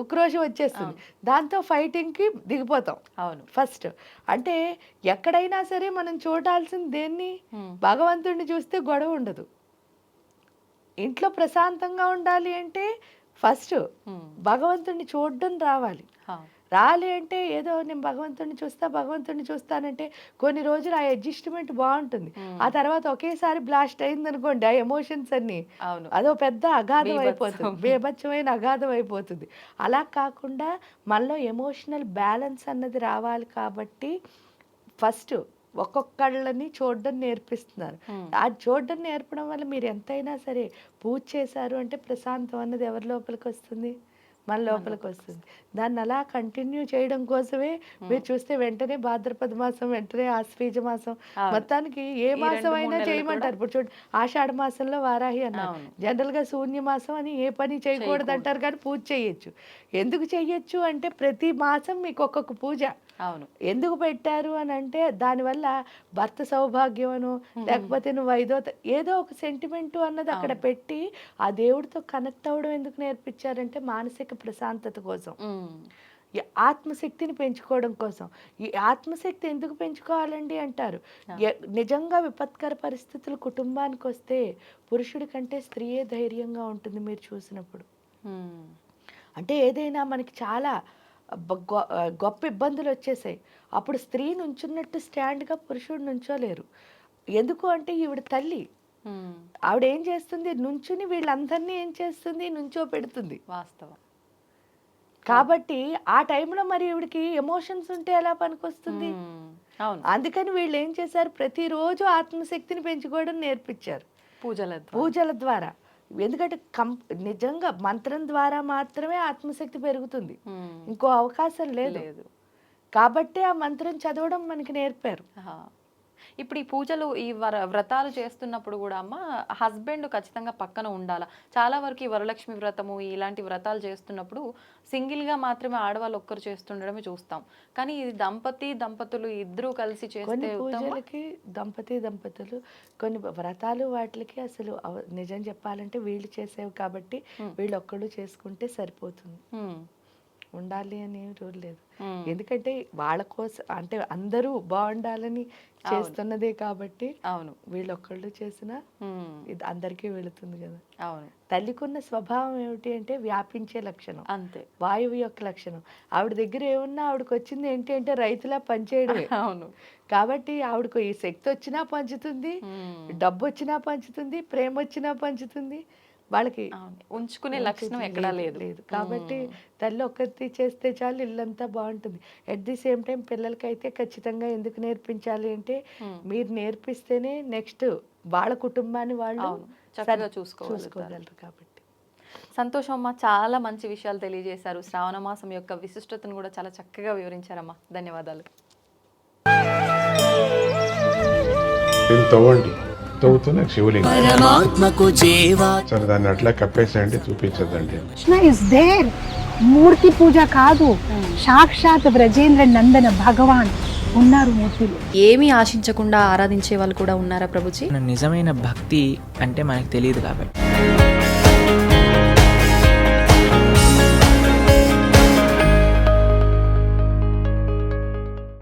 ఉక్రోషం వచ్చేస్తుంది. దాంతో ఫైటింగ్కి దిగిపోతాం. ఫస్ట్ అంటే ఎక్కడైనా సరే మనం చూడాల్సింది దేన్ని, భగవంతుడిని చూస్తే గొడవ ఉండదు. ఇంట్లో ప్రశాంతంగా ఉండాలి అంటే ఫస్ట్ భగవంతుడిని చూడడం రావాలి. అంటే ఏదో నేను భగవంతుడిని చూస్తానంటే కొన్ని రోజులు ఆ అడ్జస్ట్మెంట్ బాగుంటుంది. ఆ తర్వాత ఒకేసారి బ్లాస్ట్ అయింది అనుకోండి, ఆ ఎమోషన్స్ అన్ని అదో పెద్ద అగాధం అయిపోతుంది, బేభత్సమైన అగాధం అయిపోతుంది. అలా కాకుండా మనలో ఎమోషనల్ బ్యాలెన్స్ అన్నది రావాలి. కాబట్టి ఫస్ట్ ఒక్కొక్కళ్ళని చూడడం నేర్పిస్తున్నారు. ఆ చూడడం నేర్పడం వల్ల మీరు ఎంతైనా సరే పూజ చేశారు అంటే ప్రశాంతం అన్నది ఎవరి లోపలికి వస్తుంది, మన లోపలికి వస్తుంది. దాన్ని అలా కంటిన్యూ చేయడం కోసమే మీరు చూస్తే వెంటనే భాద్రపద మాసం, వెంటనే ఆశ్వీజ మాసం, మొత్తానికి ఏ మాసం అయినా చేయమంటారు. ఇప్పుడు చూడండి, ఆషాఢ మాసంలో వారాహి అన్నారు. జనరల్గా శూన్య మాసం అని ఏ పని చేయకూడదు అంటారు, కానీ పూజ చేయొచ్చు. ఎందుకు చెయ్యొచ్చు అంటే ప్రతి మాసం మీకు ఒక్కొక్క పూజ అవును. ఎందుకు పెట్టారు అని అంటే దానివల్ల భర్త సౌభాగ్యం అను లేకపోతే నువ్వు ఏదో ఒక సెంటిమెంట్ అన్నది అక్కడ పెట్టి ఆ దేవుడితో కనెక్ట్ అవ్వడం ఎందుకు నేర్పించారంటే మానసిక ప్రశాంతత కోసం, ఈ ఆత్మశక్తిని పెంచుకోవడం కోసం. ఈ ఆత్మశక్తి ఎందుకు పెంచుకోవాలండి అంటారు. నిజంగా విపత్కర పరిస్థితులు కుటుంబానికి వస్తే పురుషుడి కంటే స్త్రీయే ధైర్యంగా ఉంటుంది మీరు చూసినప్పుడు. అంటే ఏదైనా మనకి చాలా గొప్ప ఇబ్బందులు వచ్చేసాయి, అప్పుడు స్త్రీ నుంచున్నట్టు స్టాండ్గా పురుషుడు నుంచోలేరు. ఎందుకు అంటే ఈవిడ తల్లి, ఆవిడ ఏం చేస్తుంది, నుంచుని వీళ్ళందరినీ ఏం చేస్తుంది, నుంచో పెడుతుంది. వాస్తవం. కాబట్టి ఆ టైంలో మరి ఈవిడికి ఎమోషన్స్ ఉంటే ఎలా పనికొస్తుంది? అవును. అందుకని వీళ్ళు ఏం చేశారు, ప్రతిరోజు ఆత్మశక్తిని పెంచుకోవడం నేర్పించారు పూజల ద్వారా. ఎందుకంటే నిజంగా మంత్రం ద్వారా మాత్రమే ఆత్మశక్తి పెరుగుతుంది, ఇంకో అవకాశం లేదు. కాబట్టి ఆ మంత్రం చదవడం మనకి నేర్పారు. ఇప్పుడు ఈ పూజలు ఈ వ్రతాలు చేస్తున్నప్పుడు కూడా అమ్మ హస్బెండ్ ఖచ్చితంగా పక్కన ఉండాలా? చాలా వరకు ఈ వరలక్ష్మి వ్రతము ఇలాంటి వ్రతాలు చేస్తున్నప్పుడు సింగిల్గా మాత్రమే ఆడవాళ్ళు ఒక్కరు చేస్తుండడమే చూస్తాం. కానీ ఇది దంపతులు ఇద్దరూ కలిసి చేస్తే పూజలకి దంపతులు కొన్ని వ్రతాలు వాటికి అసలు నిజం చెప్పాలంటే వీళ్ళు చేసేవి కాబట్టి వీళ్ళు ఒక్కళ్ళు చేసుకుంటే సరిపోతుంది, ఉండాలి అని రూల్ లేదు. ఎందుకంటే వాళ్ళ కోసం అంటే అందరూ బాగుండాలని చేస్తున్నదే కాబట్టి అవును, వీళ్ళొక్కళ్ళు చేసినా ఇది అందరికీ వెళుతుంది కదా. అవును. తల్లికున్న స్వభావం ఏమిటి అంటే వ్యాపించే లక్షణం, అంతే. వాయువు యొక్క లక్షణం. ఆవిడ దగ్గర ఏమున్నా ఆవిడకి వచ్చింది ఏంటి అంటే రైతులా పనిచేయడమే. అవును. కాబట్టి ఆవిడకు ఈ శక్తి వచ్చినా పంచుతుంది, డబ్బు వచ్చినా పంచుతుంది, ప్రేమ వచ్చినా పంచుతుంది. వాళ్ళకి ఉంచుకునే లక్షణం ఎక్కడా లేదు. కాబట్టి తల్లి ఒక్కటి చేస్తే చాలు ఇల్లంతా బాగుంటుంది. ఎట్ ది సేమ్ టైం పిల్లలకైతే ఖచ్చితంగా ఎందుకు నేర్పించాలి అంటే మీరు నేర్పిస్తేనే నెక్స్ట్ వాళ్ళ కుటుంబాన్ని వాళ్ళు చక్కగా చూసుకోగలరు కాబట్టి. సంతోషం అమ్మా, చాలా మంచి విషయాలు తెలియజేశారు. శ్రావణ మాసం యొక్క విశిష్టతను కూడా చాలా చక్కగా వివరించారమ్మా. ధన్యవాదాలు. తవ్వుతున్న శివలింగం సరే దాన్ని అట్లా కప్పేసేయండి, చూపించదండి. కృష్ణ ఇస్ దేర్, మూర్తి పూజ కాదు, సాక్షాత్ బ్రజేంద్ర నందన భగవాన్ ఉన్నారు మూర్తిలో. ఏమీ ఆశించకుండా ఆరాధించే వాళ్ళు కూడా ఉన్నారా ప్రభుజీ? నిజమైన భక్తి అంటే మనకు తెలియదు కాబట్టి